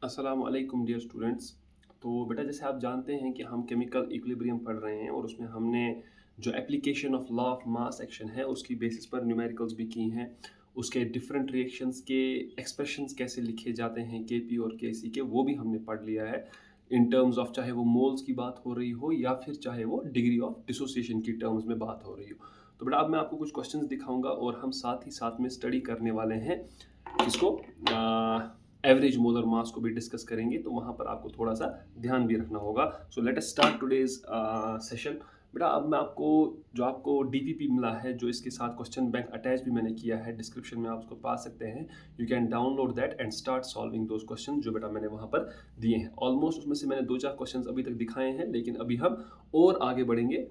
अस्सलाम वालेकुम dear students. तो बेटा जैसे आप जानते हैं कि हम केमिकल इक्विलिब्रियम पढ़ रहे हैं और उसमें हमने जो application of law of mass action है उसकी बेसिस पर न्यूमेरिकल्स भी की हैं। उसके डिफरेंट रिएक्शंस के एक्सप्रेशंस कैसे लिखे जाते हैं केपी और केसी के, वो भी हमने पढ़ लिया है इन टर्म्स ऑफ, चाहे वो मोल्स की बात हो रही हो या फिर चाहे वो डिग्री ऑफ डिसोसिएशन की टर्म्स में बात हो रही हो। तो बेटा अब मैं आपको कुछ क्वेश्चंस दिखाऊंगा और हम साथ ही साथ में स्टडी करने वाले हैं इसको, एवरेज मोलर मास को भी डिस्कस करेंगे, तो वहाँ पर आपको थोड़ा सा ध्यान भी रखना होगा। So let us start today's session. बेटा अब मैं आपको डीपीपी मिला है, जो इसके साथ क्वेश्चन बैंक अटैच भी मैंने किया है, डिस्क्रिप्शन में आप उसको पा सकते हैं। You can download that and start solving those question जो बेटा मैंने वहाँ पर दिए हैं। ऑलमोस्ट उसमें से मैंने 2-4 क्वेश्चन अभी तक दिखाए हैं, लेकिन अभी हम और आगे बढ़ेंगे।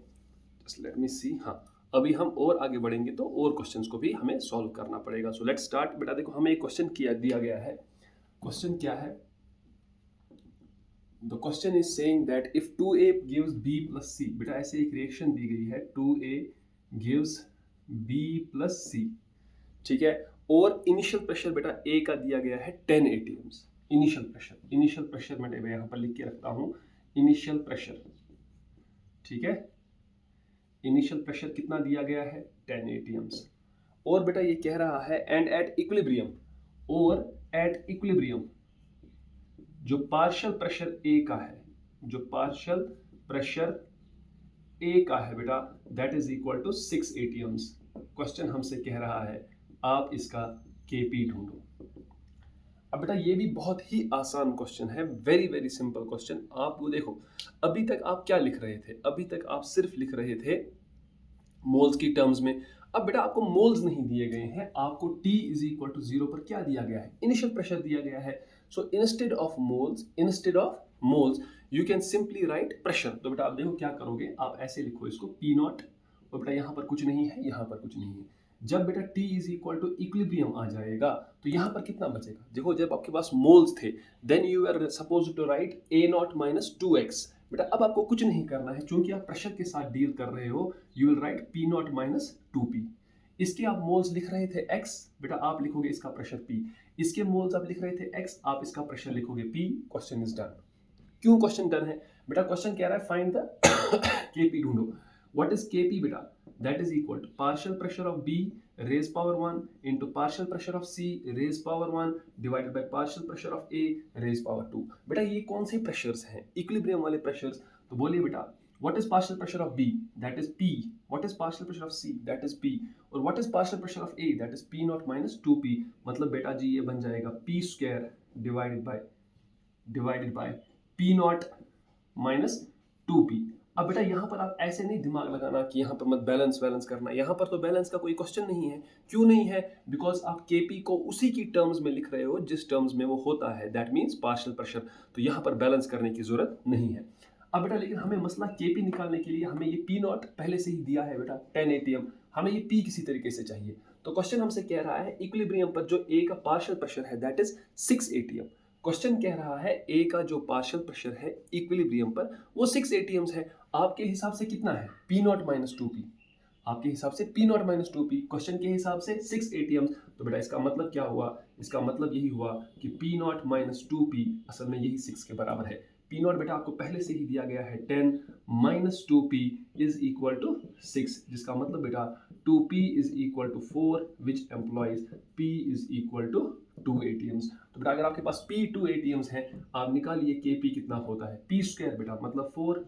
लेट मी सी, हाँ अभी हम और आगे बढ़ेंगे तो और क्वेश्चंस को भी हमें सॉल्व करना पड़ेगा। So let's start. बेटा देखो हमें एक क्वेश्चन किया दिया गया है। क्वेश्चन क्या है? The question is saying that if 2a gives b plus c। बेटा ऐसे एक रिएक्शन दी गई है, 2a gives b plus c, ठीक है। और इनिशियल प्रेशर बेटा a का दिया गया है 10 atms। इनिशियल प्रेशर मैं यहाँ पर लिख के रखता हूँ, इनिशियल प्रेशर, ठीक है। इनिशियल प्रेशर कितना दिया गया है? 10 atms। और बेटा ये कह रहा है एंड एट इक्विलिब्रियम, और एट इक्विलिब्रियम जो पार्शियल प्रेशर ए का है, जो पार्शियल प्रेशर ए का है बेटा, that is equal to 6 atms। Question हमसे कह रहा है आप इसका केपी ढूंढो। अब बेटा ये भी बहुत ही आसान क्वेश्चन है, वेरी वेरी सिंपल क्वेश्चन। आप वो देखो, अभी तक आप क्या लिख रहे थे? अभी तक आप सिर्फ लिख रहे थे मोल्स की टर्म्स में। अब बेटा आपको मोल्स नहीं दिए गए हैं, आपको T इज इक्वल टू 0 पर क्या दिया गया है? इनिशियल प्रेशर दिया गया है। So instead of moles you can simply write pressure. तो बेटा आप देखो क्या करोगे, आप ऐसे लिखो इसको P नॉट, और बेटा यहाँ पर कुछ नहीं है, यहाँ पर कुछ नहीं है। जब बेटा T is equal to equilibrium आ जाएगा तो यहाँ पर कितना बचेगा? देखो जब आपके पास मोल्स थे, then you are suppose to write A not minus 2x। बेटा अब आपको कुछ नहीं करना है, क्योंकि आप प्रेशर के साथ डील कर रहे हो। You will right P not minus 2P। इसके आप मोल्स लिख रहे थे x, बेटा आप लिखोगे इसका प्रेशर P। इसके मोल्स आप लिख रहे थे x, आप इसका प्रेशर लिखोगे P। Question is done. क्यों क्वेश्चन डन है? बेटा क्वेश्चन कह रहा है फाइंड द Kp ढूंढो। व्हाट इज Kp बेटा? That is equal to partial pressure of B raise power 1 into partial pressure of C raise power 1 divided by partial pressure of A raise power 2। बेटा ये कौन से pressures हैं? Equilibrium वाले pressures. तो बोलिए बेटा, what is partial pressure of B? That is P. What is partial pressure of C? That is P. और what is partial pressure of A? That is P naught minus 2P। मतलब बेटा जी ये बन जाएगा P square divided by P naught minus 2P। अब बेटा यहाँ पर आप ऐसे नहीं दिमाग लगाना कि यहाँ पर मत बैलेंस करना, यहाँ पर तो बैलेंस का कोई क्वेश्चन नहीं है। क्यों नहीं है? बिकॉज आप Kp को उसी की टर्म्स में लिख रहे हो जिस टर्म्स में वो होता है, दैट मीन्स पार्शियल प्रेशर। तो यहाँ पर बैलेंस करने की जरूरत नहीं है। अब बेटा लेकिन हमें मसला Kp निकालने के लिए हमें ये P नॉट पहले से ही दिया है बेटा 10 atm, हमें ये P किसी तरीके से चाहिए। तो क्वेश्चन हमसे कह रहा है इक्विलिब्रियम पर जो A का पार्शियल प्रेशर है दैट इज 6 atm। क्वेश्चन कह रहा है A का जो पार्शियल प्रेशर है इक्विलिब्रियम पर वो 6 atms है। आपके हिसाब से कितना है? P not minus 2P। आपके हिसाब से P not minus 2P, question के हिसाब से 6 atms। तो बेटा इसका मतलब क्या हुआ? इसका मतलब यही हुआ कि P नॉट माइनस 2P असल में यही 6 के बराबर है। P नॉट बेटा आपको पहले से ही दिया गया है 10 minus 2P is equal to 6, जिसका मतलब बेटा 2P is equal to 4 which implies P is equal to 2 atms। तो बेटा अगर आपके पास P 2 atms है, आप निकालिए Kp कितना होता है? P स्क्वायर बेटा मतलब 4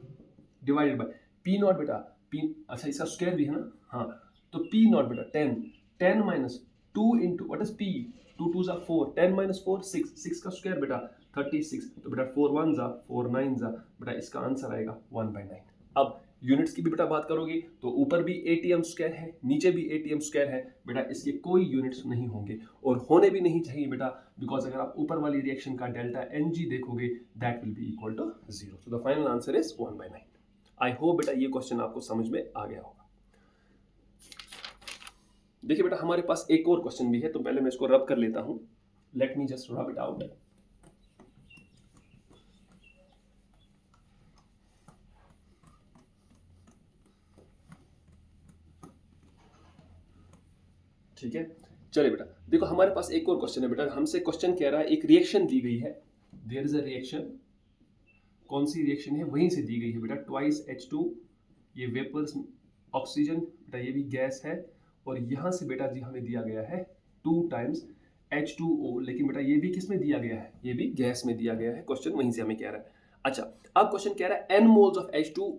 डिवाइडेड बाय P नॉट बेटा P, अच्छा इसका स्क्वायर भी है ना, हाँ। तो P नॉट बेटा 10 minus 2 into what is P, 2 2 4, 10 minus 4 6 का स्क्वायर बेटा 36। तो बेटा 4 1 4 9 बेटा इसका आंसर आएगा 1/9। अब यूनिट्स की भी बेटा बात करोगे तो ऊपर भी ATM स्क्वायर है, नीचे भी ATM स्क्वायर है। बेटा इसके कोई यूनिट्स नहीं होंगे और होने भी नहीं चाहिए बेटा, बिकॉज अगर आप ऊपर वाली रिएक्शन का डेल्टा Ng देखोगे that will be equal to 0। So the final answer is 1/9। I hope बेटा ये क्वेश्चन आपको समझ में आ गया होगा। देखिए बेटा हमारे पास एक और क्वेश्चन भी है, तो पहले मैं इसको रब कर लेता हूं। Late me just rub it out. ठीक है, चलिए बेटा देखो हमारे पास एक और क्वेश्चन है। बेटा हमसे क्वेश्चन कह रहा है एक रिएक्शन दी गई है, देयर इज अ रिएक्शन, कौन सी रिएक्शन है, वहीं से दी गई है बेटा, ट्वाइस H2, ये वेपर्स ऑक्सीजन बेटा, ये भी गैस है, और यहाँ से बेटा जी हमें दिया गया है 2 टाइम्स H2O, लेकिन बेटा ये भी किस में दिया गया है, ये भी गैस में दिया गया है, क्वेश्चन वहीं से हमें कह रहा है। अच्छा, अब क्वेश्चन कह रहा है n moles of H2,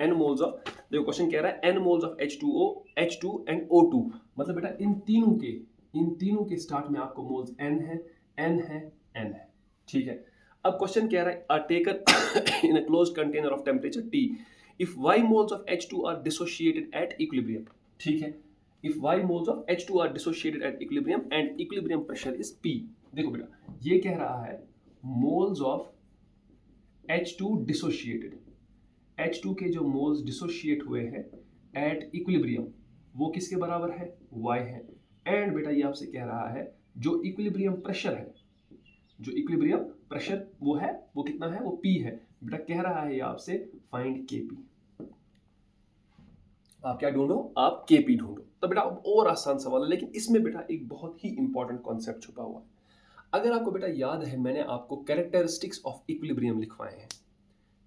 n moles of, देखो क्वेश्चन कह रहा है n moles of H2O, H2 and O2, मतलब बेटा इन तीनों के स्टार्ट में आपको मोल्स n है, n है, n है, ठीक है। अब क्वेश्चन कह रहा है are taken in a closed container of temperature T if y moles of H2 are dissociated at equilibrium, ठीक है, if y moles of H2 are dissociated at equilibrium and equilibrium pressure is P, देखो बेटा ये कह रहा है moles of H2 dissociated, H2 के जो moles dissociate हुए हैं at equilibrium, वो किसके बराबर है, y है, and बेटा ये आपसे कह रहा है जो equilibrium pressure है, जो इक्विलिब्रियम प्रेशर वो है, वो कितना है, वो P है, बेटा कह रहा है ये आपसे फाइंड Kp, आप क्या ढूंढो, आप Kp ढूंढो। तो बेटा और आसान सवाल है, लेकिन इसमें बेटा एक बहुत ही इंपॉर्टेंट कॉन्सेप्ट छुपा हुआ है। अगर आपको बेटा याद है, मैंने आपको कैरेक्टरिस्टिक्स ऑफ इक्विलिब्रियम लिखवाए हैं,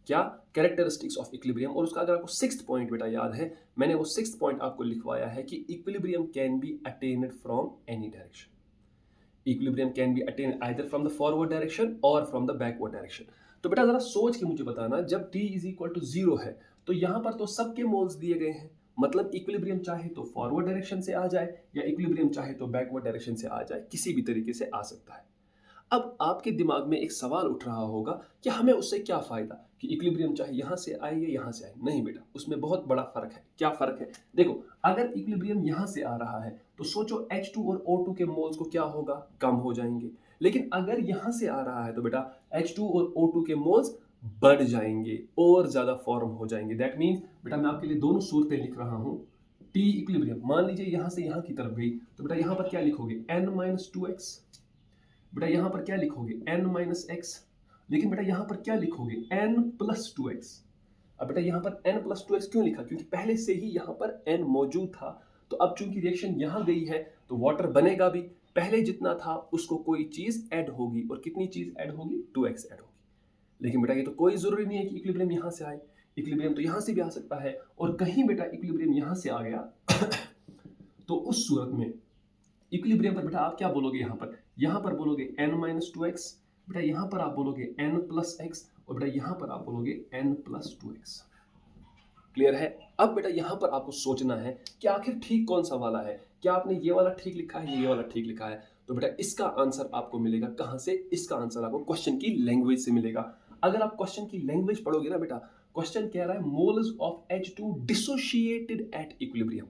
क्या, कैरेक्टरिस्टिक्स ऑफ इक्विलिब्रियम, और उसका अगर आपको 6th पॉइंट बेटा याद है, मैंने वो 6th पॉइंट आपको लिखवाया है कि equilibrium can be attend from any direction, equilibrium can be attend either from the forward direction और फ्रॉम द बैकवर्ड डायरेक्शन। तो बेटा जरा सोच के मुझे बताना, जब t इज इक्वल टू 0 है तो यहाँ पर तो सबके मोल्स दिए गए हैं, मतलब इक्विलिब्रियम चाहे तो फॉरवर्ड डायरेक्शन से आ जाए या इक्विलिब्रियम चाहे तो बैकवर्ड डायरेक्शन से आ जाए, किसी भी तरीके से आ सकता है। अब आपके दिमाग में एक सवाल उठ रहा होगा कि हमें उससे क्या फायदा कि इक्विलिब्रियम चाहे यहाँ से आए या यहाँ से आए। नहीं बेटा, उसमें बहुत बड़ा फर्क है। क्या फर्क है, देखो अगर इक्विलिब्रियम यहाँ से आ रहा है तो सोचो H2 और O2 के मोल्स को क्या होगा, कम हो जाएंगे, लेकिन अगर यहाँ से आ रहा है तो बेटा H2 और O2 के मोल्स बढ़ जाएंगे और ज्यादा फॉर्म हो जाएंगे। दैट मीन्स बेटा मैं आपके लिए दोनों सूरतें लिख रहा हूँ। T इक्विलिब्रियम मान लीजिए यहाँ से यहाँ की तरफ गई तो बेटा यहाँ पर क्या लिखोगे, n-2x, बेटा यहाँ पर क्या लिखोगे, n-x, लेकिन बेटा यहाँ पर क्या लिखोगे, n+2x। अब बेटा यहाँ पर n+2x क्यों लिखा, क्योंकि पहले से ही यहाँ पर n मौजूद था, तो अब चूंकि रिएक्शन यहाँ गई है तो वाटर बनेगा भी, पहले जितना था उसको कोई चीज ऐड होगी, और कितनी चीज ऐड होगी, 2x ऐड होगी। लेकिन बेटा ये तो कोई जरूरी नहीं है कि इक्विलिब्रियम यहाँ से आए, इक्विलिब्रियम तो यहाँ से भी आ सकता है, और कहीं बेटा इक्विलिब्रियम यहाँ से आ गया तो उस सूरत में इक्विलिब्रियम पर बेटा आप क्या बोलोगे, यहाँ पर बोलोगे n-2x, बेटा यहाँ पर आप बोलोगे n+x, और बेटा यहाँ पर आप बोलोगे n+2x। क्लियर है। अब बेटा यहाँ पर आपको सोचना है कि आखिर ठीक कौन सा वाला है, क्या आपने ये वाला ठीक लिखा है, ये वाला ठीक लिखा है। तो बेटा इसका आंसर आपको मिलेगा कहाँ से, इसका आंसर आपको क्वेश्चन की लैंग्वेज से मिलेगा। अगर आप क्वेश्चन की लैंग्वेज पढ़ोगे ना बेटा, क्वेश्चन कह रहा है moles of H2 dissociated at equilibrium.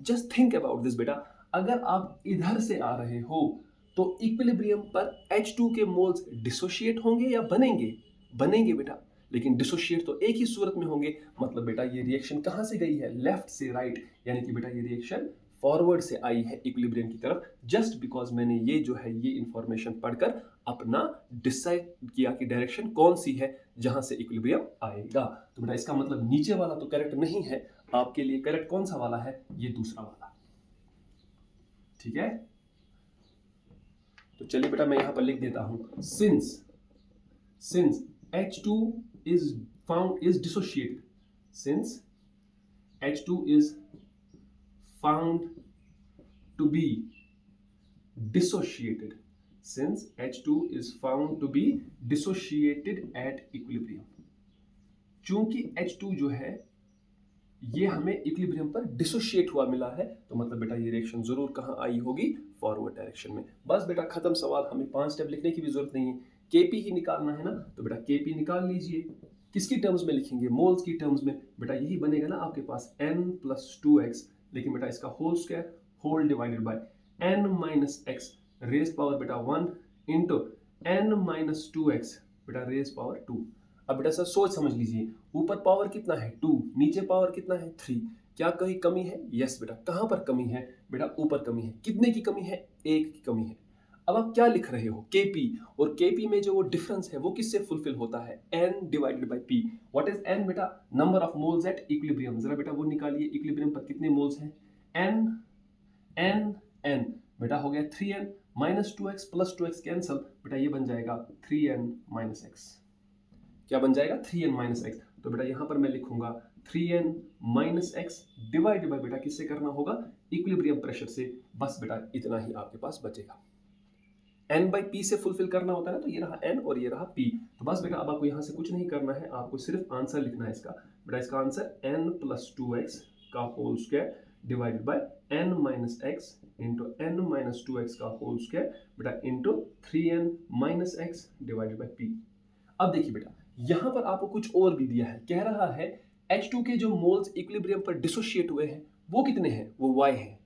Just think about this बेटा, अगर आप इधर से आ रहे हो तो इक्विलिब्रियम पर H2 के मोल्स डिसोशिएट होंगे या बनेंगे, बनेंगे बेटा, लेकिन डिसोशिएट तो एक ही सूरत में होंगे। मतलब बेटा ये रिएक्शन कहाँ से गई है, लेफ्ट से राइट, यानी कि बेटा ये रिएक्शन फॉरवर्ड से आई है इक्विलिब्रियम की तरफ, जस्ट बिकॉज मैंने ये जो है ये इंफॉर्मेशन पढ़कर अपना डिसाइड किया कि डायरेक्शन कौन सी है जहां से इक्विलिब्रियम आएगा। तो बेटा इसका मतलब नीचे वाला तो करेक्ट नहीं है, आपके लिए करेक्ट कौन सा वाला है, ये दूसरा वाला, ठीक है। तो चलिए बेटा मैं यहां पर लिख देता हूं, since H2 is dissociated, since H2 is found to be dissociated, since H2 is found to be dissociated at equilibrium, चूंकि H2 जो है ये हमें इक्विलिब्रियम पर डिसोशिएट हुआ मिला है, तो मतलब बेटा ये रिएक्शन जरूर कहां आई होगी, फॉरवर्ड डायरेक्शन में। बस बेटा खत्म सवाल, हमें 5 स्टेप लिखने की भी जरूरत नहीं है, Kp ही निकालना है ना, तो बेटा Kp निकाल लीजिए। किसकी टर्म्स में लिखेंगे, मोल्स की टर्म्स में, बेटा यही बनेगा ना आपके पास n+2x, लेकिन बेटा इसका whole square whole divided by n-x raise power बेटा 1 इंटू n-2x बेटा रेज पावर 2। अब बेटा सर सोच समझ लीजिए, ऊपर पावर कितना है 2, नीचे पावर कितना है 3, क्या कहीं कमी है, यस बेटा। कहां पर कमी है, बेटा ऊपर कमी है। कितने की कमी है, 1 की कमी है। अब आप क्या लिख रहे हो, Kp, और Kp में जो वो डिफरेंस है वो किससे फुलफिल होता है, n divided by p। What is n बेटा, number of moles at equilibrium. जरा बेटा वो निकालिए, इक्विलिब्रियम पर कितने मोल्स हैं, n बेटा हो गया 3n -2x plus 2x cancel, बेटा ये बन जाएगा 3n माइनस एक्स। क्या बन जाएगा? 3n minus x. तो बेटा यहाँ पर मैं लिखूंगा 3n minus x divide by बेटा किससे करना होगा? इक्विलिब्रियम प्रेशर से। बस बेटा इतना ही आपके पास बचेगा। n बाई पी से फुलफिल करना होता है ना, तो ये रहा n और ये रहा p। तो बस बेटा अब आपको यहाँ से कुछ नहीं करना है, आपको सिर्फ आंसर लिखना है इसका। बेटा इसका आंसर n प्लस 2x का whole square divided by n minus X into n minus 2x का होल स्क्वायर बेटा into 3n minus X divided by p। अब देखिए बेटा यहाँ पर आपको कुछ और भी दिया है, कह रहा है H2 के जो मोल्स इक्विलिब्रियम पर डिसोशिएट हुए हैं वो कितने हैं? वो y हैं।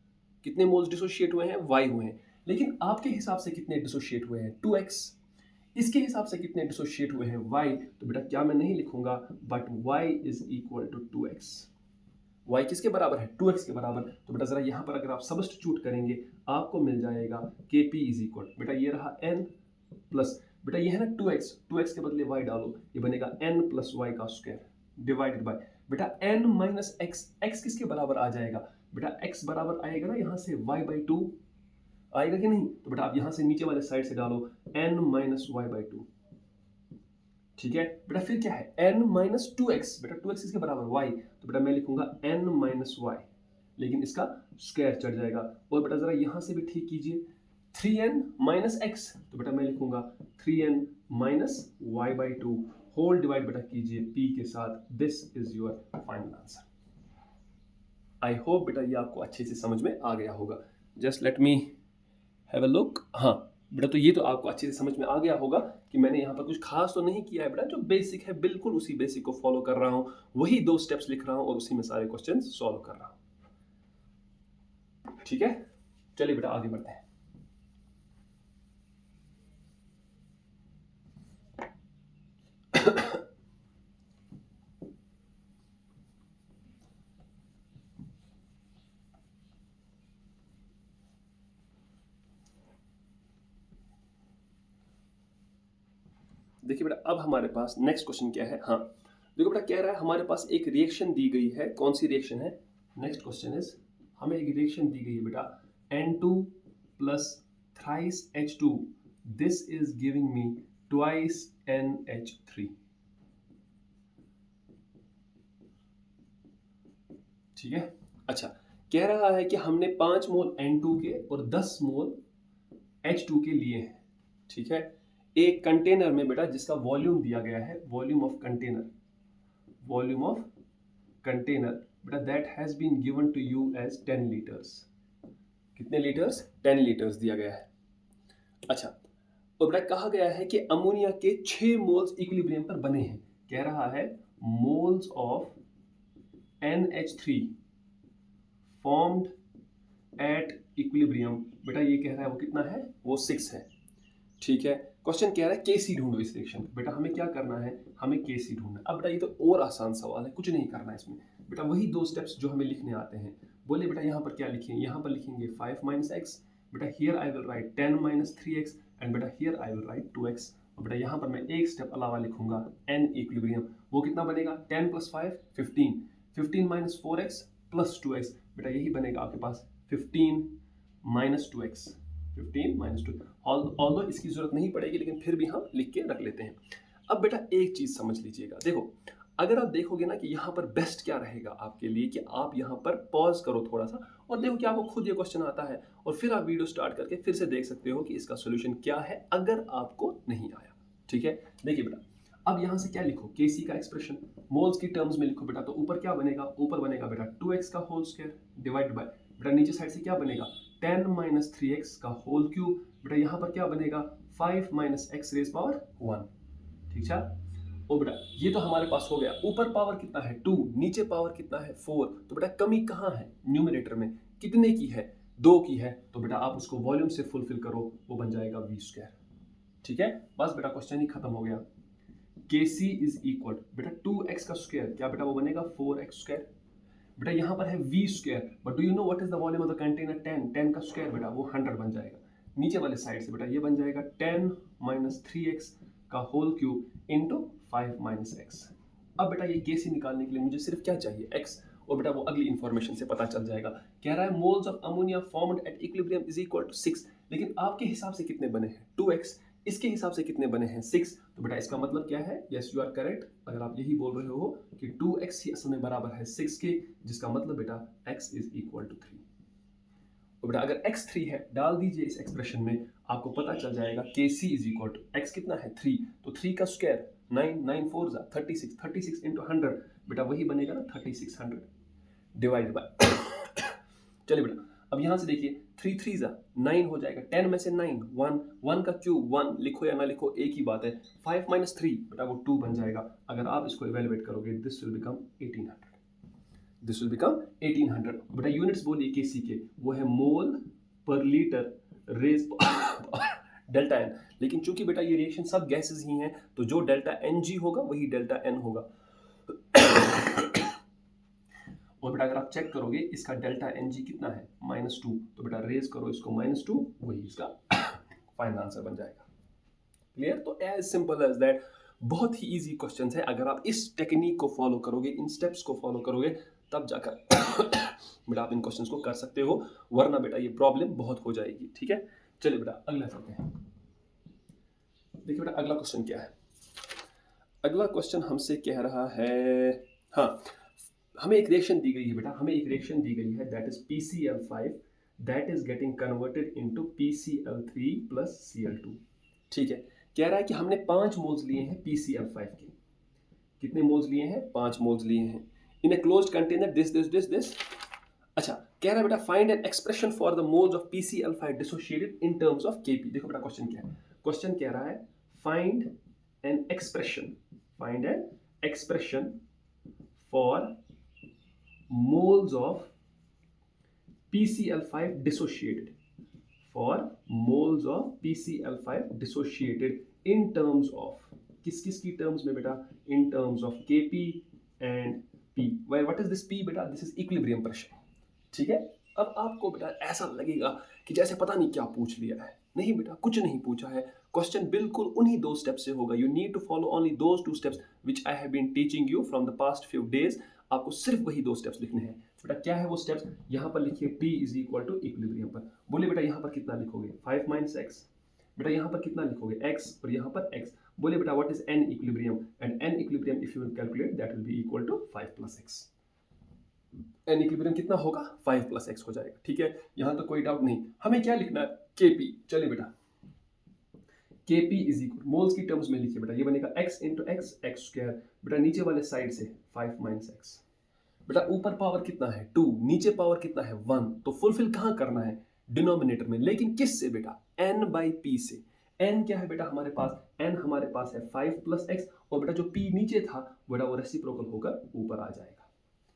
कितने मोल्स डिसोशिएट हुए हैं? y हुए हैं। लेकिन आपके हिसाब से कितने डिसोशिएट हुए हैं? 2x। इसके हिसाब से कितने डिसोशिएट हुए हैं? y। तो बेटा क्या मैं नहीं लिखूंगा, but y is equal to 2x। y किसके बराबर है? 2x के बराबर। तो बेटा जरा यहाँ पर अगर आप सब्स्टिट्यूट करेंगे आपको मिल जाएगा kp इज इक्वल, बेटा ये रहा n प्लस बेटा ये है ना 2x, 2x के बदले y डालो, ये बनेगा n प्लस वाई का स्क्वायर डिवाइडेड बाय बेटा n माइनस एक्स। x किसके बराबर आ जाएगा? बेटा x बराबर आएगा ना यहाँ से y बाई 2 आएगा कि नहीं? तो बेटा आप यहाँ से नीचे वाले साइड से डालो n माइनस वाई बाई 2। ठीक है बेटा, फिर क्या है? n minus 2x। बेटा 2x किसके बराबर? y। तो बेटा मैं लिखूंगा n माइनस वाई, लेकिन इसका स्क्वायर चढ़ जाएगा। और बेटा जरा यहाँ से भी ठीक कीजिए 3n माइनस एक्स। तो बेटा मैं लिखूंगा 3n minus Y by 2 whole divide बेटा कीजिए p के साथ। This is your final answer. I hope बेटा ये आपको अच्छे से समझ में आ गया होगा। Just let me have a look. हाँ बेटा, तो ये तो आपको अच्छे से समझ में आ गया होगा कि मैंने यहाँ पर कुछ खास तो नहीं किया है बेटा, जो बेसिक है बिल्कुल उसी बेसिक को फॉलो कर रहा हूँ, वही 2 स्टेप्स लिख रहा हूँ और उसी में सारे क्वेश्चन सॉल्व कर रहा हूँ। ठीक है, चलिए बेटा आगे बढ़ते हैं। देखिए बेटा अब हमारे पास नेक्स्ट क्वेश्चन क्या है। हाँ देखो बेटा, कह रहा है हमारे पास एक रिएक्शन दी गई है। कौन सी रिएक्शन है? नेक्स्ट क्वेश्चन इज, हमें एक रिएक्शन दी गई है बेटा N2 plus thrice H2, this is giving me twice NH3। ठीक है, अच्छा कह रहा है कि हमने 5 मोल N2 के और 10 मोल H2 के लिए हैं। ठीक है, एक कंटेनर में बेटा जिसका वॉल्यूम दिया गया है, वॉल्यूम ऑफ कंटेनर बेटा that has been given to you as 10 litres. कितने लीटर्स? 10 लीटर्स दिया गया है। अच्छा, और बेटा कहा गया है कि अमोनिया के 6 मोल्स इक्विलिब्रियम पर बने हैं। कह रहा है moles of NH3 formed at equilibrium, बेटा ये कह रहा है वो कितना है? वो 6 है। ठीक है, क्वेश्चन कह रहा है केसी ढूंढो इस रिएक्शन। बेटा हमें क्या करना है? हमें केसी ढूंढना है। अब बेटा ये तो और आसान सवाल है, कुछ नहीं करना है इसमें। बेटा वही 2 स्टेप्स जो हमें लिखने आते हैं। बोले बेटा यहाँ पर क्या लिखेंगे? यहाँ पर लिखेंगे 5 माइनस एक्स। बेटा here I will write 10 minus 3x and बेटा here I will write 2x। और बेटा यहाँ पर मैं एक स्टेप अलावा लिखूंगा n इक्विलिब्रियम। वो कितना बनेगा? 10 plus 5 15, 15 minus 4x plus 2x। बेटा यही बनेगा आपके पास 15 माइनस 2x, 15 माइनस 2। ऑल्दो इसकी जरूरत नहीं पड़ेगी, लेकिन फिर भी हम लिख के रख लेते हैं। अब बेटा एक चीज समझ लीजिएगा, देखो अगर आप देखोगे ना कि यहाँ पर बेस्ट क्या रहेगा आपके लिए, कि आप यहाँ पर पॉज करो थोड़ा सा और देखो कि आपको खुद ये क्वेश्चन आता है, और फिर आप वीडियो स्टार्ट करके फिर से देख सकते हो कि इसका सोल्यूशन क्या है अगर आपको नहीं आया। ठीक है, देखिए बेटा अब यहाँ से क्या लिखो? केसी का एक्सप्रेशन मोल्स की टर्म्स में लिखो बेटा। तो ऊपर क्या बनेगा? ऊपर बनेगा बेटा 2x का होल स्क्वायर डिवाइड बाय बेटा नीचे साइड से क्या बनेगा? 10 माइनस 3x का होल क्यूब। बेटा यहाँ पर क्या बनेगा? 5 माइनस एक्स रेज पावर 1। ठीक है, ओ बेटा ये तो हमारे पास हो गया। ऊपर पावर कितना है? 2, नीचे पावर कितना है? 4। तो बेटा कमी कहाँ है? न्यूमरेटर में। कितने की है? 2 की है। तो बेटा आप उसको वॉल्यूम से फुलफिल करो, वो बन जाएगा v स्क्वायर। ठीक है, बस बेटा क्वेश्चन ही खत्म हो गया। Kc इज इक्वल बेटा 2x का स्क्वायर, क्या बेटा वो बनेगा 4x स्क्वायर। बेटा यहाँ पर है v square, but do you know what is the volume of the container? 10, 10 का स्क्वायर बेटा वो 100 बन जाएगा। नीचे वाले साइड से बेटा ये बन जाएगा 10 माइनस 3x का whole cube into 5 minus X. अब बेटा ये केसी निकालने के लिए मुझे सिर्फ क्या चाहिए? x, और बेटा वो अगली इंफॉर्मेशन से पता चल जाएगा। कह रहा है moles of ammonia formed at equilibrium is equal to 6। लेकिन आपके हिसाब से कितने बने हैं 2x, इसके हिसाब से कितने बने हैं 6। तो बेटा इसका मतलब क्या है, यस यू आर करेक्ट, अगर आप यही बोल रहे हो कि 2x ही असल में बराबर है 6 के, जिसका मतलब बेटा x इज इक्वल टू 3। तो बेटा अगर x 3 है, डाल दीजिए इस एक्सप्रेशन में, आपको पता चल जाएगा kc is equal to x कितना है 3, तो 3 का स्क्वायर 9, 9 4 36, 36 इंटू 100, बेटा वही बनेगा ना 3600 डिवाइड बाय चलिए बेटा अब यहां से देखिए 3 3 9 हो जाएगा, 10 में से 9 1, 1 का क्यूब 1, लिखो या ना लिखो एक ही बात है। 5 माइनस 3 बेटा वो 2 बन जाएगा। अगर आप इसको इवेलुएट करोगे this will become 1800, this will become 1800। बेटा यूनिट्स बोलिए केसी के, वो है मोल पर लीटर रेज डेल्टा एन, लेकिन चूंकि बेटा ये रिएक्शन सब गैसेस ही हैं, तो जो डेल्टा एन जी होगा वही डेल्टा एन होगा। और बेटा अगर आप चेक करोगे इसका डेल्टा एन जी कितना है -2, तो बेटा रेज करो इसको -2, वही इसका फाइनल आंसर बन जाएगा। क्लियर? तो एज सिंपल एज दैट, बहुत ही इजी क्वेश्चन है। अगर आप इस टेक्निक को फॉलो करोगे, इन स्टेप्स को फॉलो करोगे, तब जाकर बेटा आप इन क्वेश्चंस को कर सकते हो, वरना बेटा ये प्रॉब्लम बहुत हो जाएगी। ठीक है, चलिए बेटा अगला चलते हैं। देखिए बेटा अगला क्वेश्चन क्या है। अगला क्वेश्चन हमसे कह रहा है, हाँ हमें एक रिएक्शन दी गई है बेटा, हमें एक रिएक्शन दी गई है that is PCl5 that is getting converted into PCl3 plus Cl2। ठीक है, कह रहा है कि हमने 5 मोल्स लिए हैं PCl5 के। कितने मोल्स लिए हैं? 5 मोल्स लिए हैं इन ए क्लोज्ड कंटेनर दिस। अच्छा, कह रहा है बेटा find an expression for the moles of PCl5 dissociated in terms of Kp। देखो बेटा क्वेश्चन क्या है, क्वेश्चन कह रहा है find an expression for moles of PCl5 dissociated, for moles of PCl5 dissociated in terms of, किस की terms में बेटा? in terms of Kp and P। Why, what is this P बेटा? this is equilibrium pressure। ठीक है, अब आपको बेटा ऐसा लगेगा कि जैसे पता नहीं क्या पूछ लिया है। नहीं बेटा, कुछ नहीं पूछा है, क्वेश्चन बिल्कुल उन्हीं 2 स्टेप्स से होगा। You need to follow only those 2 steps which I have been teaching you from the past few days. आपको सिर्फ वही 2 स्टेप्स लिखने हैं। बेटा क्या है वो स्टेप्स? यहाँ पर लिखिए P is equal to equilibrium पर। बोलिए बेटा यहाँ पर कितना लिखोगे? 5 माइनस एक्स। बेटा यहाँ पर कितना लिखोगे? x, और यहाँ पर x। बोलिए बेटा what is n equilibrium, and n equilibrium if you will calculate that will be equal to 5 plus X. n equilibrium कितना होगा? 5 प्लस एक्स हो जाएगा। ठीक है, यहाँ तो कोई डाउट नहीं। हमें क्या लिखना है? Kp। चलिए बेटा Kp इज इक्वल, मोल्स की टर्म्स में लिखिए बेटा, ये बनेगा x into x, x square. बेटा नीचे वाले साइड से 5 माइनस एक्स। बेटा ऊपर पावर कितना है 2, नीचे पावर कितना है 1, तो फुलफिल कहाँ करना है? डिनोमिनेटर में। लेकिन किस से बेटा? n बाई पी से। n क्या है बेटा हमारे पास? n हमारे पास है 5 प्लस एक्स, और बेटा जो p नीचे था बेटा वो रेसिप्रोकल होकर ऊपर आ जाएगा।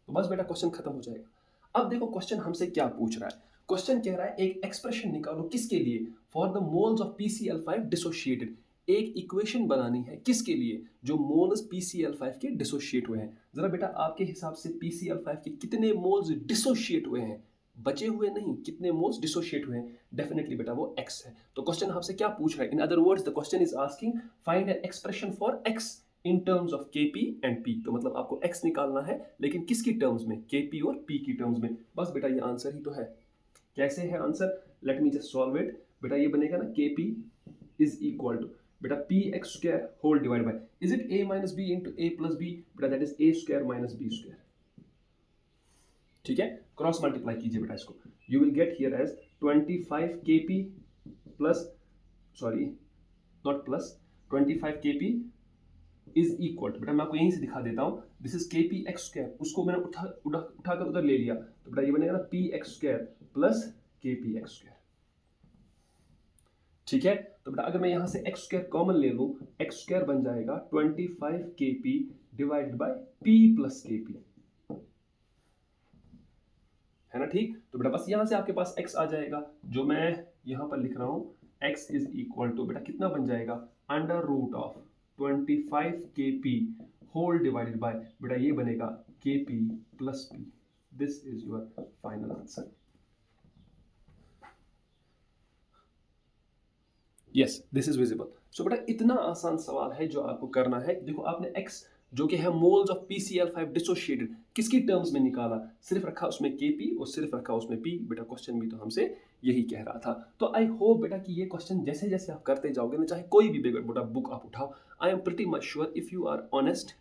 तो बस बेटा क्वेश्चन खत्म हो जाएगा। अब देखो क्वेश्चन हमसे क्या पूछ रहा है। क्वेश्चन कह रहा है एक एक्सप्रेशन निकालो, किसके लिए? For the moles of PCl5 dissociated. एक इक्वेशन बनानी है किसके लिए? जो मोल्स PCl5 के डिसोशिएट हुए हैं। जरा बेटा आपके हिसाब से PCl5 के कितने मोल्स डिसोशिएट हुए हैं? बचे हुए नहीं, कितने मोल्स डिसोशिएट हुए हैं? डेफिनेटली बेटा वो x है। तो क्वेश्चन आपसे क्या पूछ रहा है? In other words the question is asking find an expression for x in terms of Kp and P। तो मतलब आपको x निकालना है, लेकिन किसकी टर्म्स में? Kp और P की टर्म्स में। बस बेटा ये आंसर ही तो है। कैसे है answer? Let me just solve it. बेटा ये बनेगा ना Kp इज इक्वल टू बेटा px square whole divide by, is it a minus B into a plus B? बेटा that is a square minus b square. ठीक है, cross multiply कीजिए बेटा इसको, you will get here as 25 Kp plus, sorry not plus, 25 Kp is equal to, बेटा मैं आपको यहीं से दिखा देता हूं, this is Kp x square, उसको मैंने उठाकर उधर ले लिया, तो बेटा ये बनेगा ना p x square plus Kp x square. ठीक है, तो बेटा अगर मैं यहां से एक्स स्क्वायर कॉमन ले लूं, एक्स स्क्वायर बन जाएगा 25 Kp divided by p plus Kp, है ना? ठीक, तो बेटा बस यहां से आपके पास x आ जाएगा, जो मैं यहां पर लिख रहा हूं, x इज इक्वल टू बेटा कितना बन जाएगा? Under root of 25 Kp whole divided by, बेटा ये बनेगा Kp plus p। This is your final answer. Yes, this is visible. So बेटा इतना आसान सवाल है जो आपको करना है। देखो आपने x जो कि है मोल्स ऑफ PCl5 डिसोशिएटेड, किसकी टर्म्स में निकाला, सिर्फ रखा उसमें Kp और सिर्फ रखा उसमें P। बेटा क्वेश्चन भी तो हमसे यही कह रहा था। तो आई होप बेटा कि ये क्वेश्चन जैसे जैसे आप करते जाओगे ना, चाहे कोई भी बेटा बुक आप उठाओ, I am pretty much sure if you are honest,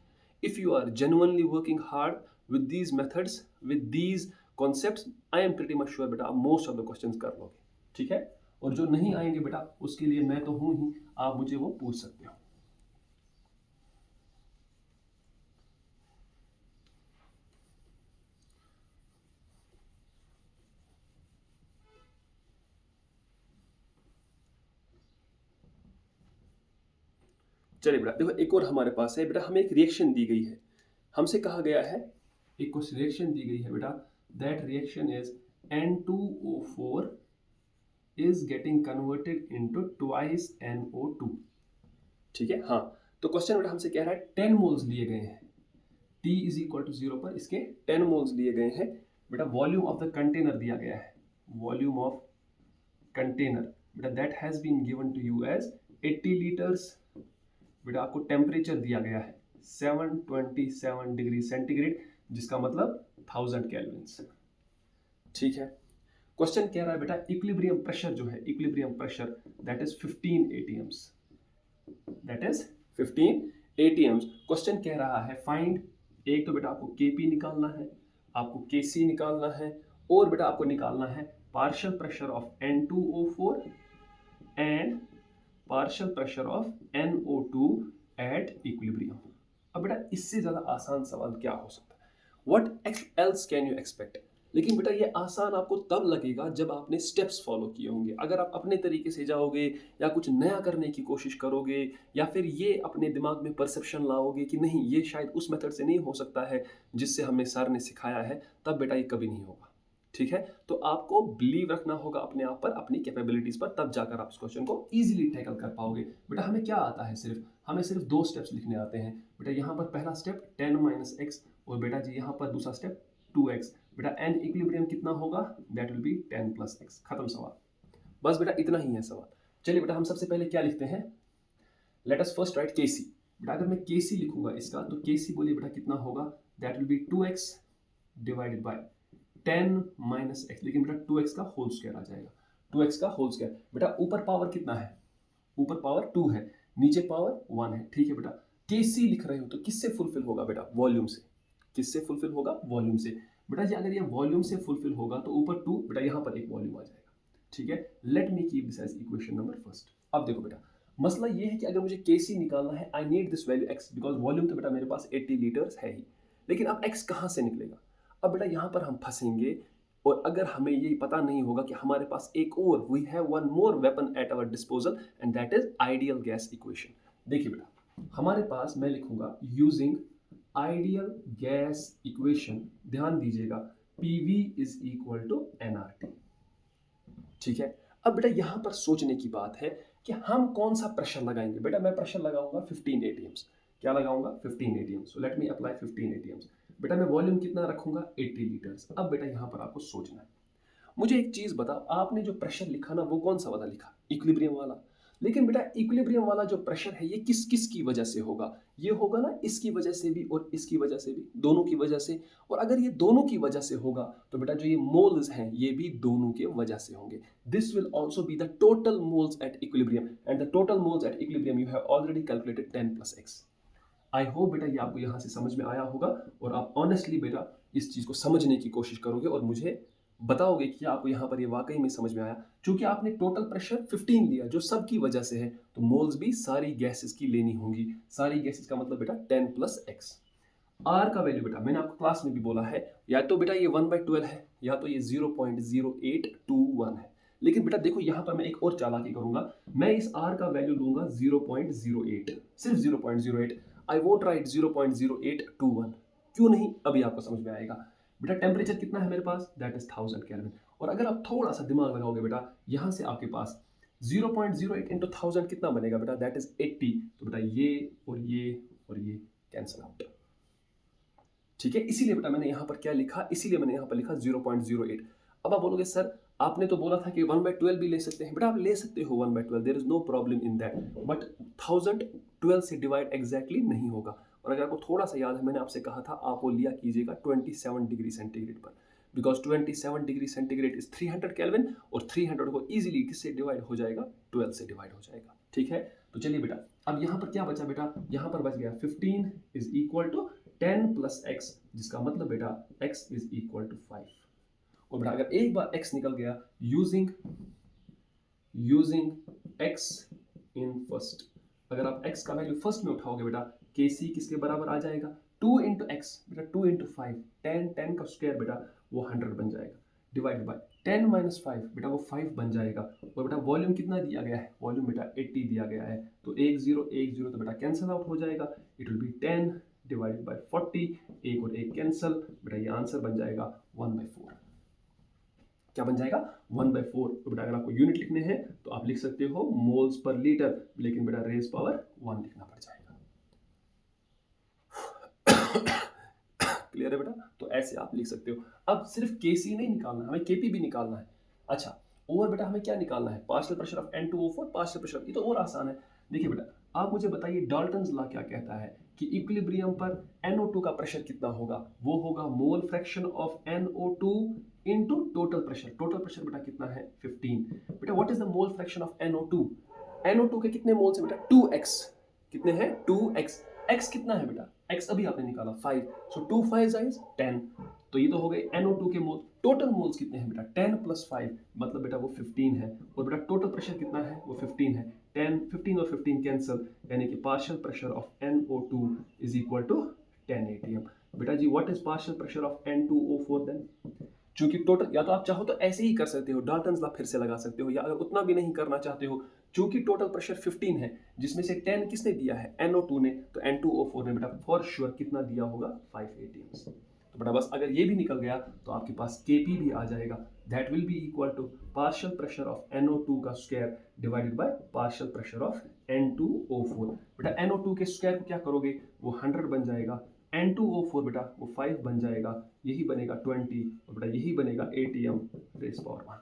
if you are genuinely working hard with these methods, with these concepts, I am pretty much sure बेटा आप most of the questions कर लोगे, ठीक है। और जो नहीं आएंगे बेटा उसके लिए मैं तो हूं ही, आप मुझे वो पूछ सकते हो। चलिए बेटा देखो, एक और हमारे पास है बेटा, हमें एक रिएक्शन दी गई है, हमसे कहा गया है, एक कुछ रिएक्शन दी गई है बेटा, that reaction is N2O4 is getting converted into twice NO2, ठीक है। हाँ, तो क्वेश्चन बेटा हमसे कह रहा है 10 मोल्स लिए गए हैं, T इज इक्वल टू 0 पर इसके 10 मोल्स लिए गए हैं बेटा। वॉल्यूम ऑफ द कंटेनर दिया गया है, वॉल्यूम ऑफ कंटेनर बेटा that has been given to you as 80 litres. बेटा आपको टेम्परेचर दिया गया है 727 डिग्री सेंटीग्रेड, जिसका मतलब 1000 केल्विन्स, ठीक है। क्वेश्चन कह रहा है बेटा इक्विलिब्रियम प्रेशर जो है, equilibrium pressure that is 15 atms, that is 15 atms। Question कह रहा है फाइंड, एक तो बेटा आपको Kp निकालना है, आपको Kc निकालना है, और बेटा आपको निकालना है partial pressure of N2O4 and partial pressure of NO2 at equilibrium. अब बेटा इससे ज्यादा आसान सवाल क्या हो सकता है, what else can you expect. लेकिन बेटा ये आसान आपको तब लगेगा जब आपने स्टेप्स फॉलो किए होंगे। अगर आप अपने तरीके से जाओगे या कुछ नया करने की कोशिश करोगे, या फिर ये अपने दिमाग में परसेप्शन लाओगे कि नहीं ये शायद उस मेथड से नहीं हो सकता है जिससे हमें सर ने सिखाया है, तब बेटा ये कभी नहीं होगा, ठीक है। तो आपको बिलीव रखना होगा अपने आप पर, अपनी कैपेबिलिटीज पर, तब जाकर आप इस क्वेश्चन को इजीली टैकल कर पाओगे। बेटा हमें क्या आता है, हमें सिर्फ 2 स्टेप्स लिखने आते हैं बेटा। यहाँ पर पहला स्टेप 10 - x, और बेटा जी यहाँ पर दूसरा स्टेप 2x। बेटा एन इक्विलिब्रियम कितना होगा, दैट विल बी 10 + x, खत्म सवाल। बस बेटा इतना ही है सवाल। चलिए बेटा हम सबसे पहले क्या लिखते हैं, let us first right Kc। बेटा अगर मैं Kc लिखूंगा इसका, तो Kc बोलिए बेटा कितना होगा, that will B 2x divided by 10 - x, लेकिन बेटा 2x का होल स्क्वायर आ जाएगा, 2x का होल स्क्वायर। बेटा ऊपर पावर कितना है, ऊपर पावर 2 है, नीचे पावर 1 है, ठीक है बेटा। Kc लिख रहे हो तो किससे फुलफिल होगा बेटा, वॉल्यूम से। किससे फुलफिल होगा, वॉल्यूम से। बेटा जी अगर ये वॉल्यूम से फुलफिल होगा तो ऊपर 2, बेटा यहाँ पर एक वॉल्यूम आ जाएगा, ठीक है। Let me keep this as equation number first. अब देखो बेटा मसला ये है कि अगर मुझे Kc निकालना है, I need this value x, because volume तो बेटा मेरे पास 80 लीटर्स है ही, लेकिन अब x कहाँ से निकलेगा। अब बेटा यहाँ पर हम फंसेंगे, और अगर हमें ये पता नहीं होगा कि हमारे पास एक और, we have one more weapon at our disposal, and that is ideal gas equation. देखिए बेटा हमारे पास, मैं लिखूंगा यूजिंग आइडियल गैस इक्वेशन, ध्यान दीजिएगा, PV is equal to nRT, ठीक है। अब बेटा यहां पर सोचने की बात है कि हम कौन सा प्रेशर लगाएंगे। बेटा मैं प्रेशर लगाऊंगा 15 atms, क्या लगाऊंगा 15 atms, so let me apply 15 atms। बेटा मैं वॉल्यूम कितना रखूंगा 80 लीटर्स। अब बेटा यहां पर आपको सोचना है, मुझे एक चीज बताओ, आपने जो प्रेशर लिखा ना वो कौन सा वाला लिखा, इक्विलिब्रियम वाला। लेकिन बेटा इक्विलिब्रियम वाला जो प्रेशर है ये किस किस की वजह से होगा, ये होगा ना इसकी वजह से भी और इसकी वजह से भी, दोनों की वजह से। और अगर ये दोनों की वजह से होगा तो बेटा जो ये मोल्स हैं ये भी दोनों के वजह से होंगे। This will also be the total moles at equilibrium, and the total moles at equilibrium you have already calculated 10 + x। I hope बेटा ये आपको यहाँ से समझ में आया होगा, और आप ऑनेस्टली बेटा इस चीज़ को समझने की कोशिश करोगे और मुझे बताओगे कि आपको यहाँ पर ये वाकई में समझ में आया। क्योंकि आपने टोटल प्रेशर 15 लिया जो सब की वजह से है, तो मोल्स भी सारी गैसेस की लेनी होंगी। सारी गैसेस का मतलब बेटा 10 + x। आर का वैल्यू बेटा मैंने आपको क्लास में भी बोला है, या तो बेटा ये 1/12 है, या तो ये 0.0821 है। लेकिन बेटा देखो यहाँ पर मैं एक और चालाकी करूंगा, मैं इस आर का वैल्यू लूंगा 0.08, सिर्फ 0.08। आई वोंट राइट 0.0821, क्यों नहीं, अभी आपको समझ में आएगा। बेटा टेम्परेचर कितना है मेरे पास, दैट इज 1000 केल्विन। और अगर आप थोड़ा सा दिमाग लगाओगे बेटा, यहाँ से आपके पास 0.08 × 1000 कितना बनेगा बेटा, दैट इज 80। तो बेटा ये और ये और ये कैंसिल आउट, ठीक है। इसीलिए बेटा मैंने यहाँ पर क्या लिखा, इसीलिए मैंने यहाँ पर लिखा 0.08। अब आप बोलोगे सर आपने तो बोला था कि 1/12 भी ले सकते हैं। बेटा आप ले सकते हो 1/12, there is no problem in that, but 1000 12 से डिवाइड एग्जैक्टली नहीं होगा। और अगर आपको थोड़ा सा याद है, मैंने आपसे कहा था आप वो लिया कीजिएगा 27 डिग्री सेंटीग्रेड पर, because 27 degree centigrade is 300 kelvin, और 300 को इजीली किससे डिवाइड हो जाएगा, 12 से डिवाइड हो जाएगा। ठीक है, तो चलिए बेटा, अब यहाँ पर क्या बचा बेटा, यहाँ पर बच गया 15 is equal to 10 plus X, जिसका मतलब बेटा x इज इक्वल टू 5। और बेटा अगर एक बार x निकल गया यूजिंग x इन फर्स्ट, अगर आप x का वैल्यू फर्स्ट में उठाओगे बेटा, kc किसके बराबर आ जाएगा, 2 इंटू एक्स बेटा, 2 इंटू 5, 10 का स्क्वायर बेटा वो 100 बन जाएगा, डिवाइड बाय 10 माइनस 5 बेटा वो 5 बन जाएगा। और बेटा वॉल्यूम कितना दिया गया है, वॉल्यूम बेटा 80 दिया गया है, तो 1 0 तो बेटा कैंसिल आउट हो जाएगा, it will be 10 divided by 40, एक और एक कैंसिल, बेटा ये आंसर बन जाएगा 1/4। क्या बन जाएगा, 1/4। तो बेटा अगर आपको यूनिट लिखने हैं तो आप लिख सकते हो मोल्स पर लीटर, लेकिन बेटा रेज पावर 1 लिखना पड़ जाएगा। क्लियर है बेटा, तो ऐसे आप लिख सकते हो। अब सिर्फ केसी नहीं निकालना, हमें केपी भी निकालना है। अच्छा, और बेटा हमें क्या निकालना है, partial pressure of N2O4, partial pressure, ये तो और आसान है। देखिए बेटा, आप मुझे बताइए डाल्टन्स लॉ क्या कहता है कि इक्विलिब्रियम पर NO2 का प्रेशर कितना होगा, वो होगा mole fraction of NO2 into total pressure. Total pressure बेटा कितना है, 15। बेटा what is the mole fraction of NO2, NO2 के कितने मोल्स है बेटा, 2x, कितने हैं 2x, x कितना है बेटा, x अभी आपने निकाला 5, सो 2 5 इज 10, तो ये तो हो गए NO2 के मोल। टोटल मोल्स कितने हैं बेटा, 10 प्लस 5 मतलब बेटा वो 15 है, और बेटा टोटल प्रेशर कितना है, वो 15 है, 10 15 और 15 कैंसिल, यानी कि partial pressure of NO2 is equal to 10 atm। बेटा जी what is partial pressure of N2O4 then, चूंकि टोटल, या तो आप चाहो तो ऐसे ही कर सकते हो, डाल्टन्स लॉ फिर से लगा सकते हो, या अगर उतना भी नहीं करना चाहते हो, चूंकि टोटल प्रेशर 15 है, जिसमें से 10 किसने दिया है, NO2 ने, तो N2O4 ने बेटा फॉर श्योर कितना दिया होगा, 5 atms। तो बेटा बस अगर ये भी निकल गया तो आपके पास Kp भी आ जाएगा, that will be equal to partial pressure of NO2 का square divided by partial pressure of N2O4। बेटा NO2 के स्क्वायर को क्या करोगे, वो 100 बन जाएगा, N2O4 बेटा वो 5 बन जाएगा, यही बनेगा 20, और बेटा यही बनेगा atm रेज़ पावर 1।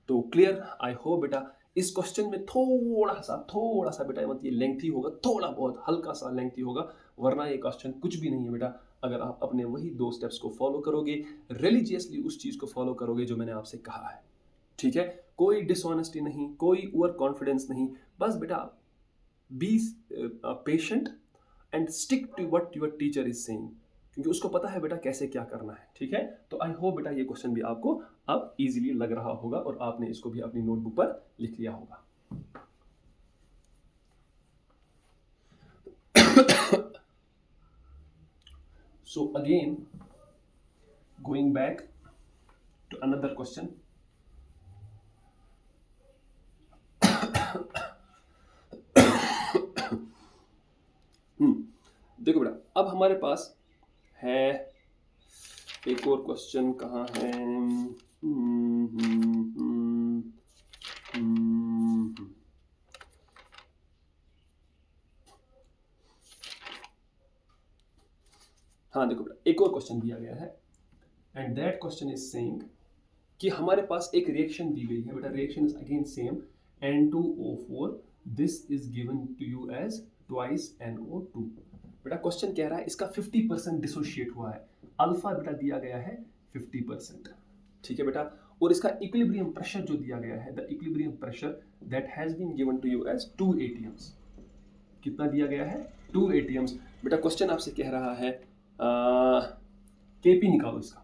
तो क्लियर, आई होप बेटा इस क्वेश्चन में थोड़ा सा बेटा मतलब ये लेंथी होगा, थोड़ा बहुत हल्का सा लेंथी होगा, वरना ये क्वेश्चन कुछ भी नहीं है बेटा। अगर आप अपने वही 2 स्टेप्स को फॉलो करोगे, रिलीजियसली उस चीज़ को फॉलो करोगे जो मैंने आपसे कहा है, ठीक है, कोई डिसऑनेस्टी नहीं, कोई ओवर कॉन्फिडेंस नहीं, बस बेटा be patient and stick to what your teacher is saying, क्योंकि उसको पता है बेटा कैसे क्या करना है, ठीक है। तो आई होप बेटा ये क्वेश्चन भी आपको अब इजीली लग रहा होगा और आपने इसको भी अपनी नोटबुक पर लिख लिया होगा। So again going back to another question, देखो बेटा अब हमारे पास है एक और क्वेश्चन, कहाँ है, हाँ देखो बेटा एक और क्वेश्चन दिया गया है, and that question is saying कि हमारे पास एक रिएक्शन दी गई है बेटा, reaction is again same N2O4, this is given to you as twice NO2। बेटा क्वेश्चन कह रहा है इसका 50% डिसोशिएट हुआ है, अल्फा बेटा दिया गया है 50%, ठीक है बेटा, और इसका इक्विलिब्रियम प्रेशर जो दिया गया है, the equilibrium pressure that has been given to you as 2 atms, कितना दिया गया है, 2 atms। बेटा क्वेश्चन आपसे कह रहा है Kp निकालो इसका,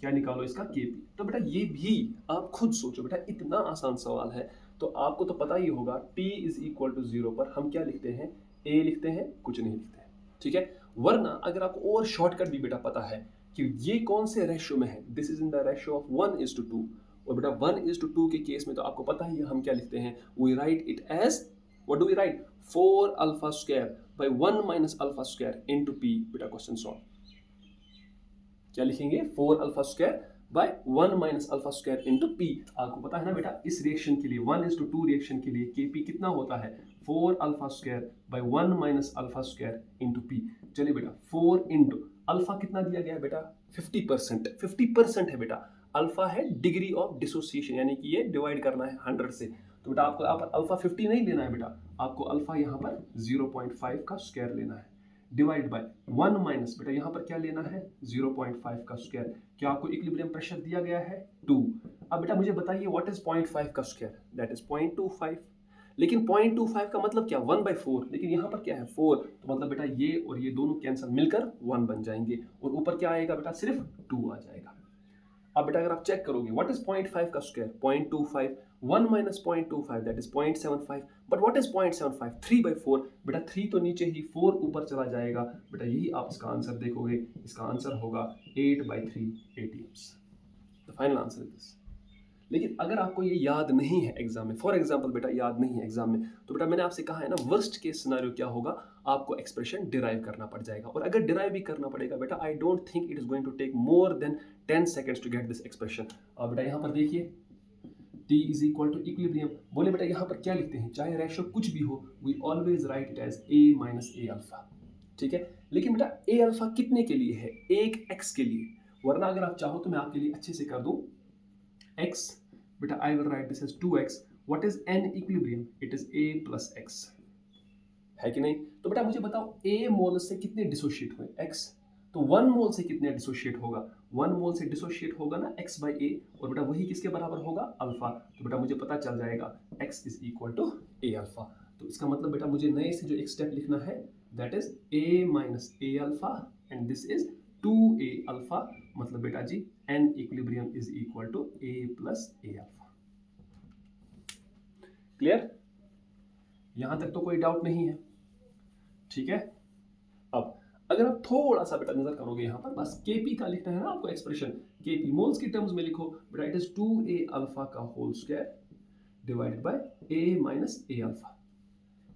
क्या निकालो इसका, Kp। तो बेटा ये भी आप खुद सोचो बेटा, इतना आसान सवाल है, तो आपको तो पता ही होगा T इज इक्वल टू 0 पर हम क्या लिखते हैं, A लिखते हैं, कुछ नहीं लिखते हैं, ठीक है। वरना अगर आपको और शॉर्टकट भी बेटा पता है कि ये कौन से रेशियो में है, this is in the ratio of 1:2, और बेटा 1:2 के केस में तो आपको पता ही है हम क्या लिखते हैं, we write it as, what do we write, 4 alpha square by 1 minus alpha square into P। बेटा क्वेश्चन सॉल्व, क्या लिखेंगे, 4 alpha square by 1 minus alpha square into P। आपको पता है ना बेटा इस रिएक्शन के लिए 1:2 रिएक्शन के लिए Kp कितना होता है, 4 alpha square by 1 minus alpha square into P। चलिए बेटा 4 इंटू अल्फा कितना दिया गया है बेटा, 50% है बेटा, अल्फा है डिग्री ऑफ डिसोसिएशन, यानी कि ये डिवाइड करना है 100 से, तो बेटा आपको यहाँ पर अल्फा 50 नहीं लेना है बेटा, आपको अल्फा यहाँ पर 0.5 का स्क्वायर लेना है, डिवाइड बाय 1 माइनस बेटा यहाँ पर क्या लेना है 0.5 का स्क्वायर। क्या आपको इक्विलिब्रियम प्रेशर दिया गया है 2। अब बेटा मुझे बताइए व्हाट इज 0.5 का स्क्वायर, दैट इज 0.25। लेकिन 0.25 का मतलब क्या 1/4, लेकिन यहाँ पर क्या है 4, तो मतलब बेटा ये और ये दोनों कैंसिल मिलकर 1 बन जाएंगे और ऊपर क्या आएगा बेटा सिर्फ 2 आ जाएगा। अब बेटा अगर आप चेक करोगे व्हाट इज 0.5 का square 0.25, 1 minus 0.25 that is 0.75, but what is 0.75 3/4, बेटा 3 तो नीचे ही 4 ऊपर चला जाएगा बेटा, यही आप इसका आंसर देखोगे, इसका आंसर होगा 8/3 ATMs। The final answer is this. लेकिन अगर आपको ये याद नहीं है एग्जाम में, फॉर एग्जाम्पल बेटा याद नहीं है एग्जाम में, तो बेटा मैंने आपसे कहा है ना वर्स्ट केस सिनेरियो क्या होगा, आपको एक्सप्रेशन डिराइव करना पड़ जाएगा, और अगर डिराइव भी करना पड़ेगा बेटा I don't think it is going to take more than 10 seconds to get this expression. अब बेटा यहाँ पर देखिए T is equal to equilibrium, बोले बेटा यहाँ पर क्या लिखते हैं, चाहे रेशियो कुछ भी हो we always write it as A minus A alpha, ठीक है। लेकिन बेटा A अल्फा कितने के लिए है, एक x के लिए, वरना अगर आप चाहो तो मैं आपके लिए अच्छे से कर दूं x, बेटा I will write this as 2x. What is n equilibrium? It is A plus x, है कि नहीं। तो बेटा मुझे बताओ A मोल से कितने डिसोशिएट हुए x, तो 1 मोल से कितने डिसोशिएट होगा, 1 मोल से डिसोशिएट होगा ना x by A, और बेटा वही किसके बराबर होगा अल्फा, तो बेटा मुझे पता चल जाएगा x is equal to A alpha. तो इसका मतलब बेटा मुझे नए से जो एक स्टेप लिखना है that is A minus A alpha and this is 2A alpha, मतलब बेटा जी n equilibrium is equal to A plus A alpha. Clear, यहां तक तो कोई डाउट नहीं है, ठीक है। अब अगर आप थोड़ा सा बेटा नजर करोगे यहाँ पर, बस Kp का लिखना है ना आपको एक्सप्रेशन, Kp मोल्स की टर्म्स में लिखो बेटा, इट इज 2A अल्फा का whole square divided by A minus A alpha.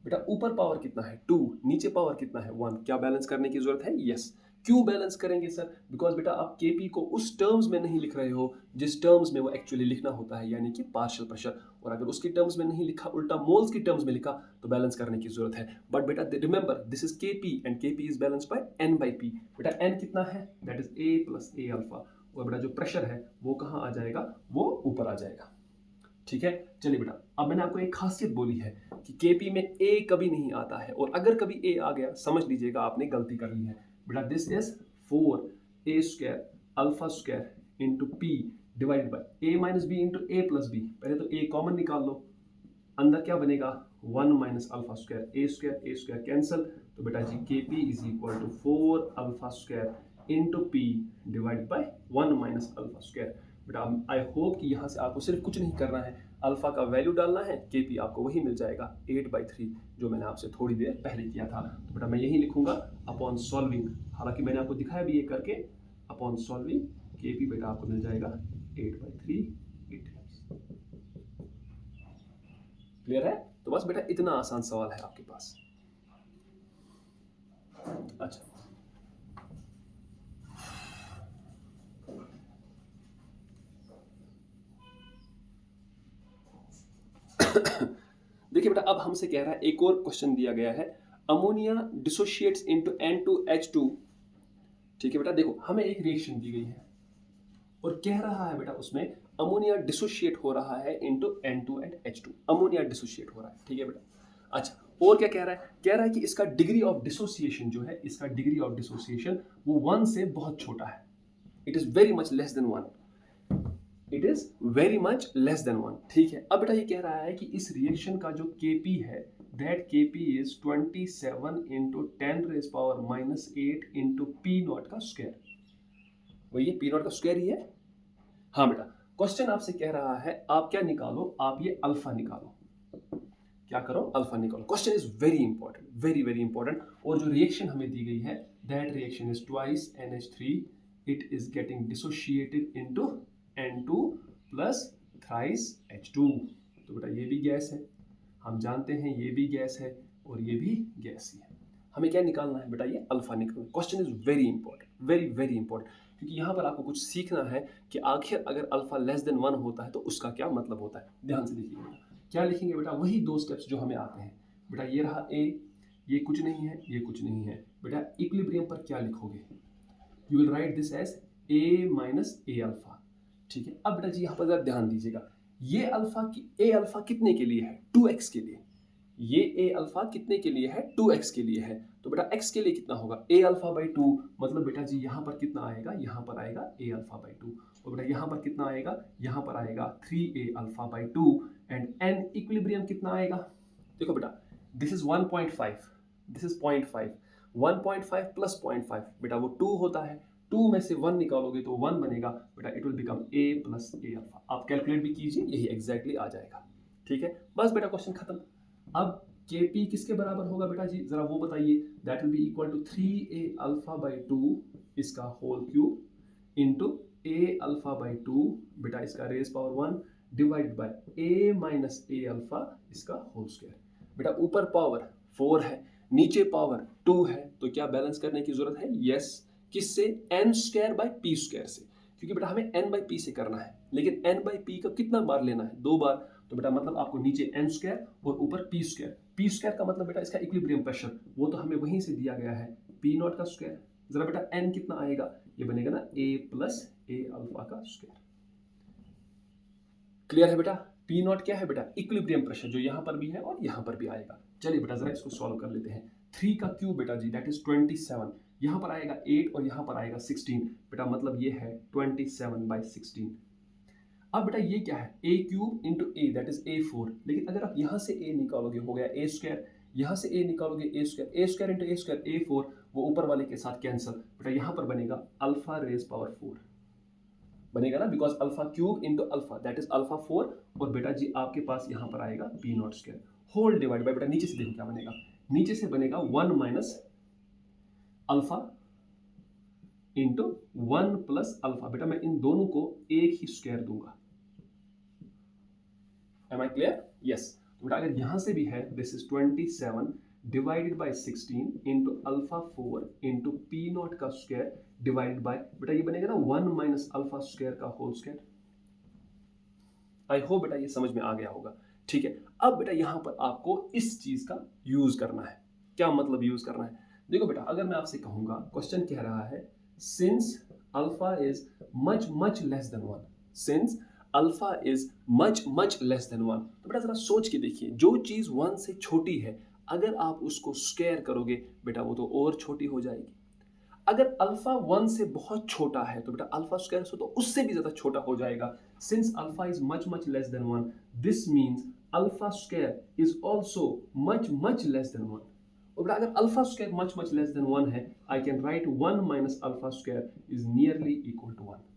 बेटा ऊपर पावर कितना है 2, नीचे पावर कितना है 1, क्या बैलेंस करने की जरूरत है, यस। क्यों बैलेंस करेंगे सर, बिकॉज बेटा आप Kp को उस टर्म्स में नहीं लिख रहे हो जिस टर्म्स में वो एक्चुअली लिखना होता है, यानी कि पार्शियल प्रेशर, और अगर उसकी टर्म्स में नहीं लिखा, उल्टा मोल्स की टर्म्स में लिखा, तो बैलेंस करने की जरूरत है। बट बेटा remember this is Kp and Kp is balanced bye n/p, बेटा n कितना है that is A plus A alpha, और बेटा जो प्रेशर है वो कहाँ आ जाएगा, वो ऊपर आ जाएगा, ठीक है। चलिए बेटा अब मैंने आपको एक खासियत बोली है कि Kp में A कभी नहीं आता है, और अगर कभी A आ गया समझ लीजिएगा आपने गलती कर ली है बेटा। This is 4A square alpha square into P divided by A minus B into A plus B. पहले तो A कॉमन निकाल लो, अंदर क्या बनेगा 1 minus alpha square, A square cancel, तो बेटा जी Kp is equal to 4 alpha square into P divided by 1 minus alpha square. बेटा आई होप कि यहाँ से आपको सिर्फ कुछ नहीं करना है, अल्फा का वैल्यू डालना है, Kp आपको वही मिल जाएगा 8/3 जो मैंने आपसे थोड़ी देर पहले किया था। तो बेटा मैं यही लिखूंगा अपॉन सॉल्विंग, हालांकि मैंने आपको दिखाया भी ये करके, अपॉन सॉल्विंग Kp बेटा आपको मिल जाएगा 8/3 ATMs। क्लियर है, तो बस बेटा इतना आसान सवाल है आपके पास। अच्छा देखिए बेटा अब हमसे कह रहा है, एक और क्वेश्चन दिया गया है, अमोनिया डिसोशिएट्स इनटू N2H2, ठीक है बेटा। देखो हमें एक रिएक्शन दी गई है और कह रहा है बेटा उसमें अमोनिया डिसोशिएट हो रहा है into N2 and H2, ammonia dissociate हो रहा है, ठीक है बेटा। अच्छा और क्या कह रहा है, कह रहा है कि इसका डिग्री ऑफ डिसोसिएशन जो है, इसका डिग्री ऑफ डिसोसिएशन वो 1 से बहुत छोटा है, it is very much less than 1, it is very much less than 1, ठीक है। अब बेटा ये कह रहा है कि इस रिएक्शन का जो Kp है that Kp is 27 into 10⁻⁻8 into P0 का स्क्वायर, वही है P0 का स्क्वायर ही है। हाँ बेटा क्वेश्चन आपसे कह रहा है आप क्या निकालो, आप ये अल्फा निकालो, क्या करो अल्फा निकालो। Question is very important, very very important, और जो रिएक्शन हमें दी गई है that reaction is twice NH3, it is getting dissociated into N2 plus thrice H2, तो बेटा ये भी गैस है, हम जानते हैं ये भी गैस है और ये भी गैस ही है, हमें क्या निकालना है बेटा, ये अल्फा निकालना। Question is very important, very very important, क्योंकि यहाँ पर आपको कुछ सीखना है कि आखिर अगर अल्फा लेस देन 1 होता है तो उसका क्या मतलब होता है। ध्यान से देखिए बेटा, क्या लिखेंगे बेटा, वही 2 स्टेप्स जो हमें आते हैं बेटा। ये रहा A, ये कुछ नहीं है, ये कुछ नहीं है बेटा। इक्विलिब्रियम पर क्या लिखोगे, you will write this as A minus A alpha, ठीक है। अब बेटा जी यहाँ पर जरा ध्यान दीजिएगा, ये अल्फा की ए अल्फा कितने के लिए है 2x के लिए, ये ए अल्फा कितने के लिए है 2x के लिए है, तो बेटा x के लिए कितना होगा ए अल्फा बाई 2, मतलब बेटा जी यहाँ पर कितना आएगा, यहाँ पर आएगा ए अल्फा बाई 2, और बेटा यहाँ पर कितना आएगा, यहाँ पर आएगा 3a alpha by 2, and n equilibrium कितना आएगा, देखो बेटा this is 1.5, this is 0.5, 1.5 plus 0.5 बेटा वो 2 होता है, 2 में से 1 निकालोगे तो 1 बनेगा बेटा, it will become a plus A alpha, आप कैलकुलेट भी कीजिए यही एग्जैक्टली आ जाएगा। ठीक है, बस बेटा क्वेश्चन खत्म। अब Kp किसके बराबर होगा बेटा जी, जरा वो बताइए, that will be equal to 3a alpha by 2 इसका whole cube into a alpha by 2 बेटा इसका raise power 1 divide by a minus A alpha इसका होल स्क्वायर। बेटा ऊपर पावर 4 है, नीचे पावर 2 है, तो क्या बैलेंस करने की जरूरत है, यस, किससे, n square by p square से, क्योंकि बेटा हमें n बाई p से करना है, लेकिन n बाई p का कितना बार लेना है, 2 बार, तो बेटा मतलब आपको नीचे n स्क्वायर और ऊपर p स्क्वायर, p स्क्वायर का मतलब बेटा इसका इक्विलिब्रियम प्रेशर, वो तो हमें वहीं से दिया गया है p नॉट का स्क्वायर, जरा बेटा n कितना आएगा, ये बनेगा ना a प्लस ए अल्फा का स्क्वायर। क्लियर है बेटा, p नॉट क्या है बेटा, इक्विलिब्रियम प्रेशर, जो यहाँ पर भी है और यहाँ पर भी आएगा। चलिए बेटा जरा इसको सॉल्व कर लेते हैं। 3 का क्यूब बेटा जी दैट इज 27, यहाँ पर आएगा 8 और यहाँ पर आएगा 16, बेटा मतलब ये है 27 बाई 16। अब बेटा ये क्या है, a cube into A that is a4, लेकिन अगर आप यहाँ से a निकालोगे हो गया a स्क्वायर, यहाँ से a निकालोगे a square into a square a4, वो ऊपर वाले के साथ कैंसिल, बेटा यहाँ पर बनेगा अल्फा रेज पावर 4 बनेगा ना, because alpha cube into alpha that is alpha 4, और बेटा जी आपके पास यहाँ पर आएगा p not square whole divide by, बेटा नीचे से देखो क्या बनेगा, नीचे से बनेगा 1 minus alpha into 1 plus alpha, बेटा मैं इन दोनों को एक ही स्क्वायर दूंगा। Am I clear? Yes. तो बेटा अगर यहां से भी है this is 27 divided by 16 into alpha 4 into P not का स्क्वायर डिवाइडेड बाय, बेटा ये बनेगा ना 1 माइनस अल्फा स्क्वायर का होल स्क्वायर। आई होप बेटा ये समझ में आ गया होगा। ठीक है, अब बेटा यहां पर आपको इस चीज का यूज करना है। क्या मतलब यूज करना है, देखो बेटा अगर मैं आपसे कहूंगा, क्वेश्चन कह रहा है since alpha is much much less than 1, since alpha is much much less than 1, तो बेटा जरा सोच के देखिए, जो चीज 1 से छोटी है अगर आप उसको स्क्वायर करोगे बेटा वो तो और छोटी हो जाएगी। अगर अल्फा 1 से बहुत छोटा है तो बेटा अल्फा स्क्वायर से तो उससे भी ज्यादा छोटा हो जाएगा। Since alpha is much much less than 1, this means alpha square is also much much less than 1। और बेटा अगर alpha square much much less than 1 है, I can write 1 minus alpha square is nearly equal to 1।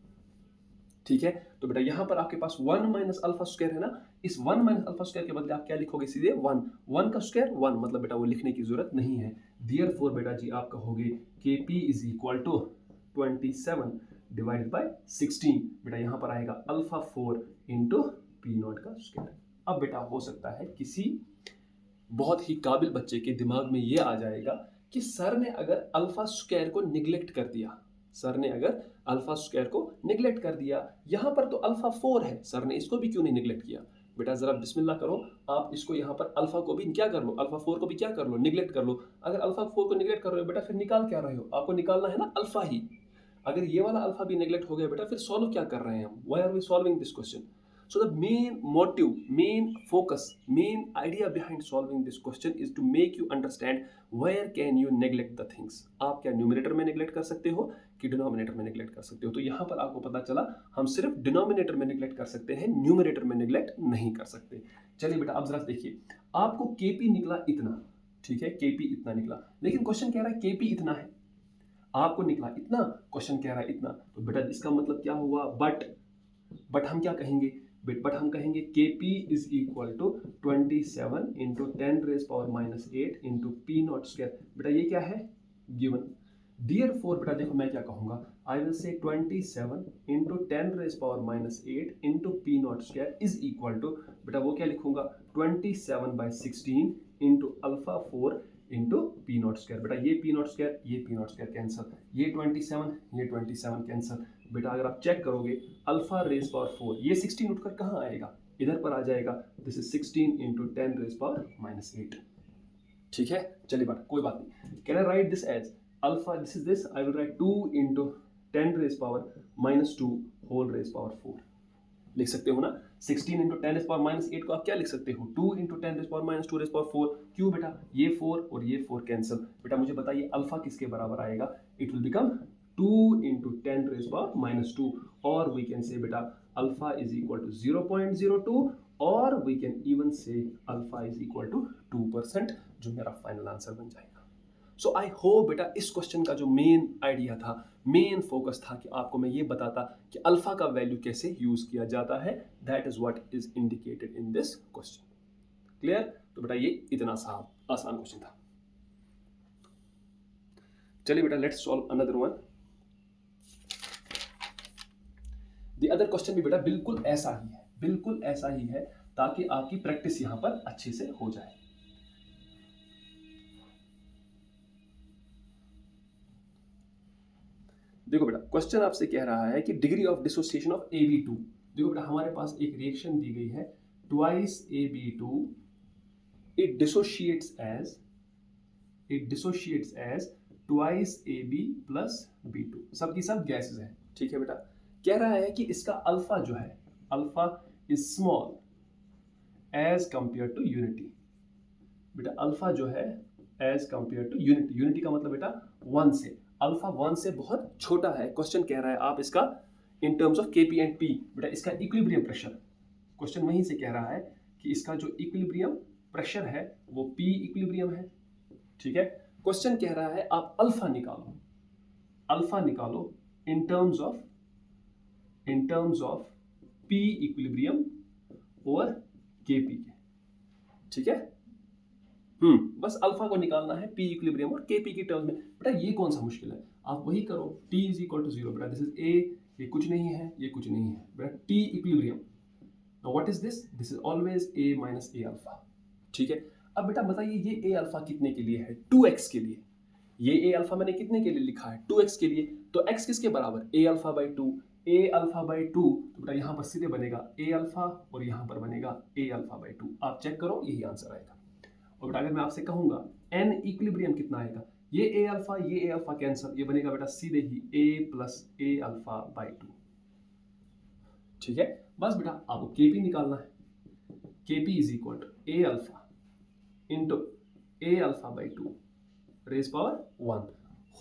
ठीक है, तो बेटा यहां पर आपके पास 1 माइनस अल्फा स्क्वायर है ना, इस 1 माइनस अल्फा स्क्वायर के बदले आप क्या लिखोगे, सीधे 1, 1 का स्क्वायर 1, मतलब बेटा वो लिखने की जरूरत नहीं है। देयरफॉर बेटा जी आप कहोगे Kp is equal to 27 divided by 16, बेटा यहां पर आएगा अल्फा 4 इंटू पी नॉट का स्क्वायर। अब बेटा हो सकता है किसी बहुत ही काबिल बच्चे के दिमाग में ये आ जाएगा कि सर ने अगर अल्फा स्क्वायर को निग्लेक्ट कर दिया, सर ने अगर अल्फा स्क्वायर को निग्लेक्ट कर दिया, यहां पर तो अल्फा 4 है, सर ने इसको भी क्यों नहीं निग्लेक्ट किया। बेटा जरा बिस्मिल्लाह करो, आप इसको यहां पर अल्फा को भी क्या कर लो, अल्फा 4 को भी क्या कर लो, निग्लेक्ट कर लो। अगर अल्फा 4 को निग्लेक्ट कर रहे हो बेटा फिर निकाल क्या रहे हो, आपको निकालना है ना अल्फा ही। अगर ये वाला अल्फा भी निग्लेक्ट हो गया बेटा फिर सॉल्व क्या कर रहे हैं हम, why are we solving this question. So the main motive, main focus, main idea behind solving this question is to make you understand where can you neglect the things। आप क्या न्यूमरेटर में neglect कर सकते हो कि denominator में neglect कर सकते हो। तो यहाँ पर आपको पता चला हम सिर्फ डिनोमिनेटर में नेग्लेक्ट कर सकते हैं, न्यूमरेटर में नेग्लेक्ट नहीं कर सकते। चलिए बेटा अब जरा देखिए, आपको केपी निकला इतना, ठीक है, केपी इतना निकला, लेकिन क्वेश्चन कह रहा है केपी इतना है, आपको निकला इतना, क्वेश्चन कह रहा है इतना, तो बेटा इसका मतलब क्या हुआ, बट हम क्या कहेंगे, बट हम कहेंगे Kp is equal to 27 into 10 raise power minus 8 into P not square. बेटा ये क्या है, गिवन। देयरफॉर बेटा देखो मैं क्या कहूंगा, आई will say 27 into 10 raise power minus 8 into P not square is equal to, बेटा वो क्या लिखूंगा 27 by 16 into alpha 4 into P not square. बेटा ये पी नॉट स्क्वायर, ये पी नॉट स्क्वायर कैंसिल, ये 27 कैंसिल। बेटा अगर आप चेक करोगे अल्फा रेज पावर 4, ये 16 उठकर कहाँ आएगा, इधर पर आ जाएगा, this is 16 into 10 raise power minus 8। ठीक है, चलिए बेटा कोई बात नहीं, can I write this as alpha, this is this, I will write 2 into 10 raise power minus 2 whole raise power 4, लिख सकते हो ना। 16 इंटू 10⁻⁻8 को आप क्या लिख सकते हो, 2 इंटू 10⁻⁻2⁴ क्यों बेटा, ये 4 और ये 4 कैंसिल। बेटा मुझे बताइए अल्फा किसके बराबर आएगा, इट विल बिकम 2 इंटू 10⁻², और वी कैन से बेटा अल्फा इज इक्वल टू 0.02, और वी कैन इवन से अल्फा इज इक्वल टू 2%, जो मेरा फाइनल आंसर बन जाएगा। सो आई होप बेटा इस क्वेश्चन का जो मेन आइडिया था, मेन फोकस था कि आपको मैं ये बताता कि अल्फा का वैल्यू कैसे यूज किया जाता है, that is what is indicated in this question. Clear? तो बेटा ये इतना सा आसान क्वेश्चन था। चलिए बेटा let's solve another one. The other question भी बेटा बिल्कुल ऐसा ही है, बिल्कुल ऐसा ही है, ताकि आपकी प्रैक्टिस यहां पर अच्छे से हो जाए। देखो बेटा क्वेश्चन आपसे कह रहा है कि degree of dissociation of AB2। देखो बेटा हमारे पास एक रिएक्शन दी गई है, twice AB2 it dissociates as twice AB plus B2, सबकी सब गैसेस हैं। ठीक है बेटा, कह रहा है कि इसका अल्फा जो है, alpha is small as compare to unity. बेटा अल्फा जो है as compare to unity, unity का मतलब बेटा 1 से, अल्फा 1 से बहुत छोटा है। क्वेश्चन कह रहा है आप इसका in terms of Kp and P, बेटा इसका इक्विलिब्रियम प्रेशर, क्वेश्चन वहीं से कह रहा है कि इसका जो इक्विलिब्रियम प्रेशर है वो P इक्विलिब्रियम है। ठीक है, क्वेश्चन कह रहा है आप अल्फा निकालो, अल्फा निकालो in terms of P equilibrium और Kp के। ठीक है, बस अल्फा को निकालना है P इक्विलिब्रियम और Kp की टर्म्स में। बेटा ये कौन सा मुश्किल है, आप वही करो, T इज इक्वल टू 0। बेटा दिस इज A, ये कुछ नहीं है, ये कुछ नहीं है, बेटा T equilibrium. Now what is this, this is always A minus A alpha. ठीक है, अब बेटा बताइए ये A अल्फा कितने के लिए है, 2x के लिए। ये A अल्फा मैंने कितने के लिए लिखा है, 2x के लिए। तो x किसके बराबर, A alpha by 2, A alpha by 2। तो बेटा यहाँ पर सीधे बनेगा A अल्फा और यहाँ पर बनेगा A अल्फा बाई 2। आप चेक करो, यही आंसर आएगा। और बेटा अगर मैं आपसे कहूंगा n इक्विलिब्रियम कितना आएगा, ये A अल्फा कैंसर, ये बनेगा बेटा सीधे ही A plus A alpha by 2। ठीक है, बस बेटा आपको Kp निकालना है, Kp is equal to A alpha into A alpha by 2 raise power 1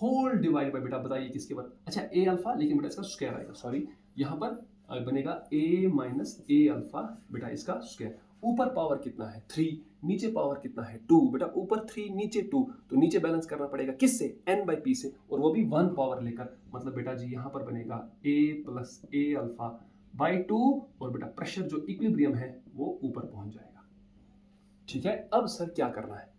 whole divide by, बेटा बताइए किसके बाद, अच्छा A अल्फा, लेकिन बेटा इसका स्क्वायर आएगा, सॉरी यहाँ पर बनेगा A माइनस A अल्फा, बेटा इसका स्क्वायर। ऊपर पावर कितना है 3, नीचे पावर कितना है 2, बेटा ऊपर 3 नीचे 2, तो नीचे बैलेंस करना पड़ेगा किससे, n बाई p से, और वो भी 1 पावर लेकर। मतलब बेटा जी यहाँ पर बनेगा a plus a alpha by 2, और बेटा प्रेशर जो इक्विलिब्रियम है वो ऊपर पहुंच जाएगा। ठीक है, अब सर क्या करना है,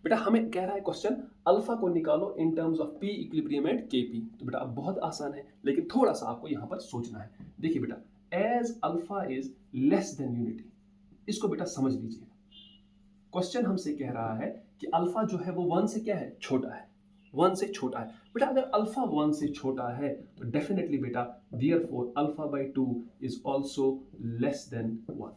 बेटा हमें कह रहा है क्वेश्चन अल्फा को निकालो in terms of p equilibrium and Kp। तो बेटा अब बहुत आसान है, लेकिन थोड़ा सा आपको यहाँ पर सोचना है। देखिए बेटा as alpha is less than unity, इसको बेटा समझ लीजिए। क्वेश्चन हमसे कह रहा है कि अल्फा जो है वो 1 से क्या है, छोटा है, 1 से छोटा है। बेटा अगर अल्फा 1 से छोटा है तो डेफिनेटली बेटा therefore alpha by 2 is also less than 1।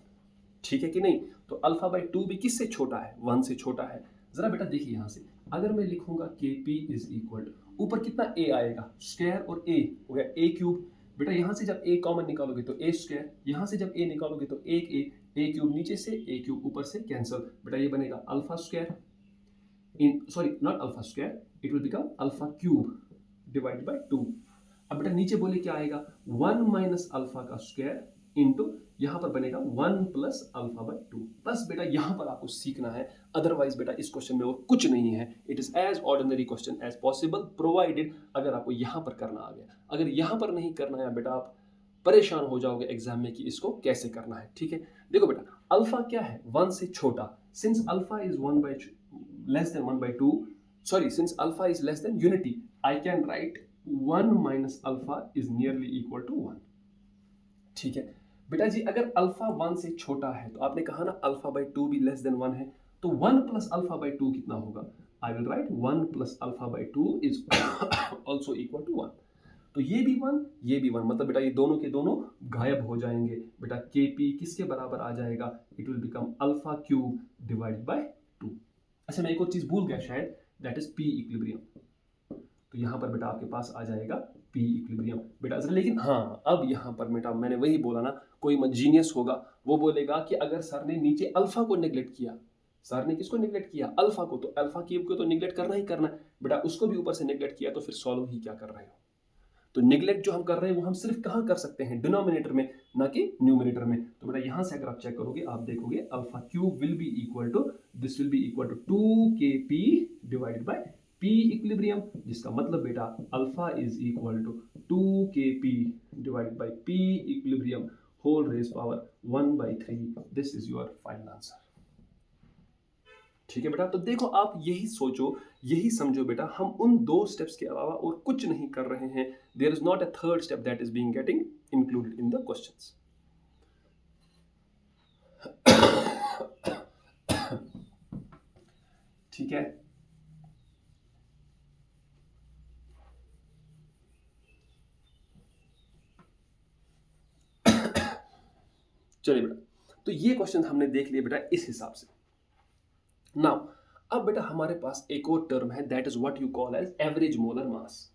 ठीक है कि नहीं, तो अल्फा बाई 2 भी किससे छोटा है, 1 से छोटा है। जरा बेटा देखिए यहां से, अगर मैं लिखूंगा Kp इज इक्वल टू, ऊपर कितना a आएगा, स्क्वायर और a हो गया a क्यूब। बेटा यहां से जब a कॉमन निकालोगे तो a स्क्वायर, यहां से जब a निकालोगे तो एक a क्यूब नीचे से, a क्यूब ऊपर से कैंसिल। बेटा ये बनेगा alpha square in, sorry not alpha square, it will become alpha cube divide by 2। अब बेटा नीचे बोले क्या आएगा, 1 माइनस अल्फा का स्क्वायर इंटू यहां पर बनेगा 1 प्लस अल्फा बाई 2। बस बेटा यहां पर आपको सीखना है, अदरवाइज बेटा इस क्वेश्चन में और कुछ नहीं है। It is as ordinary question as possible, provided अगर आपको यहां पर करना आ गया। अगर यहां पर नहीं करना है बेटा आप परेशान हो जाओगे एग्जाम में कि इसको कैसे करना है। ठीक है, देखो बेटा अल्फा क्या है, 1 से छोटा, since alpha is 1 by less than 1 by 2, sorry since alpha is less than unity, I can write 1 minus alpha is nearly equal to 1। ठीक है बेटा जी, अगर अल्फा 1 से छोटा है तो आपने कहा ना अल्फा बाई 2 भी लेस देन 1 है, तो 1 प्लस अल्फा बाई 2 कितना होगा, I will write 1 plus alpha by 2 is also equal to 1। तो ये भी 1, ये भी 1, मतलब बेटा ये दोनों के दोनों गायब हो जाएंगे। बेटा Kp किसके बराबर आ जाएगा, it will become alpha cube divide by 2। अच्छा मैं एक और चीज भूल गया शायद, दैट इज P इक्विलिब्रियम। तो यहाँ पर बेटा आपके पास आ जाएगा P इक्विलिब्रियम। बेटा लेकिन हाँ अब यहाँ पर बेटा मैंने वही बोला ना, कोई जीनियस होगा, वो बोलेगा कि अगर सर ने नीचे अल्फा को नेग्लेक्ट किया, सर ने किसको नेग्लेक्ट किया, अल्फा को, तो अल्फा क्यूब को तो नेग्लेक्ट करना ही करना है बेटा, उसको भी ऊपर से नेग्लेक्ट किया तो फिर सॉल्व ही क्या कर रहे हो। तो नेग्लेक्ट जो हम कर रहे हैं वो हम सिर्फ कहाँ कर सकते हैं, डिनोमिनेटर में, ना कि न्यूमिनेटर में। तो बेटा यहां से अगर आप चेक करोगे आप देखोगे alpha cube will be equal to, this will be equal to 2kp divided by p equilibrium, जिसका मतलब बेटा alpha is equal to 2kp divided by p equilibrium whole raise power 1/3। This is your final answer. ठीक है बेटा, तो देखो आप यही सोचो, यही समझो बेटा, हम उन दो स्टेप्स के अलावा और कुछ नहीं कर रहे हैं। There is not a third step that is being getting included in the questions. ठीक है, चलिए बेटा, तो ये क्वेश्चन हमने देख लिए बेटा इस हिसाब से। नाउ अब बेटा हमारे पास एक और टर्म है, that is what you call as average molar mass.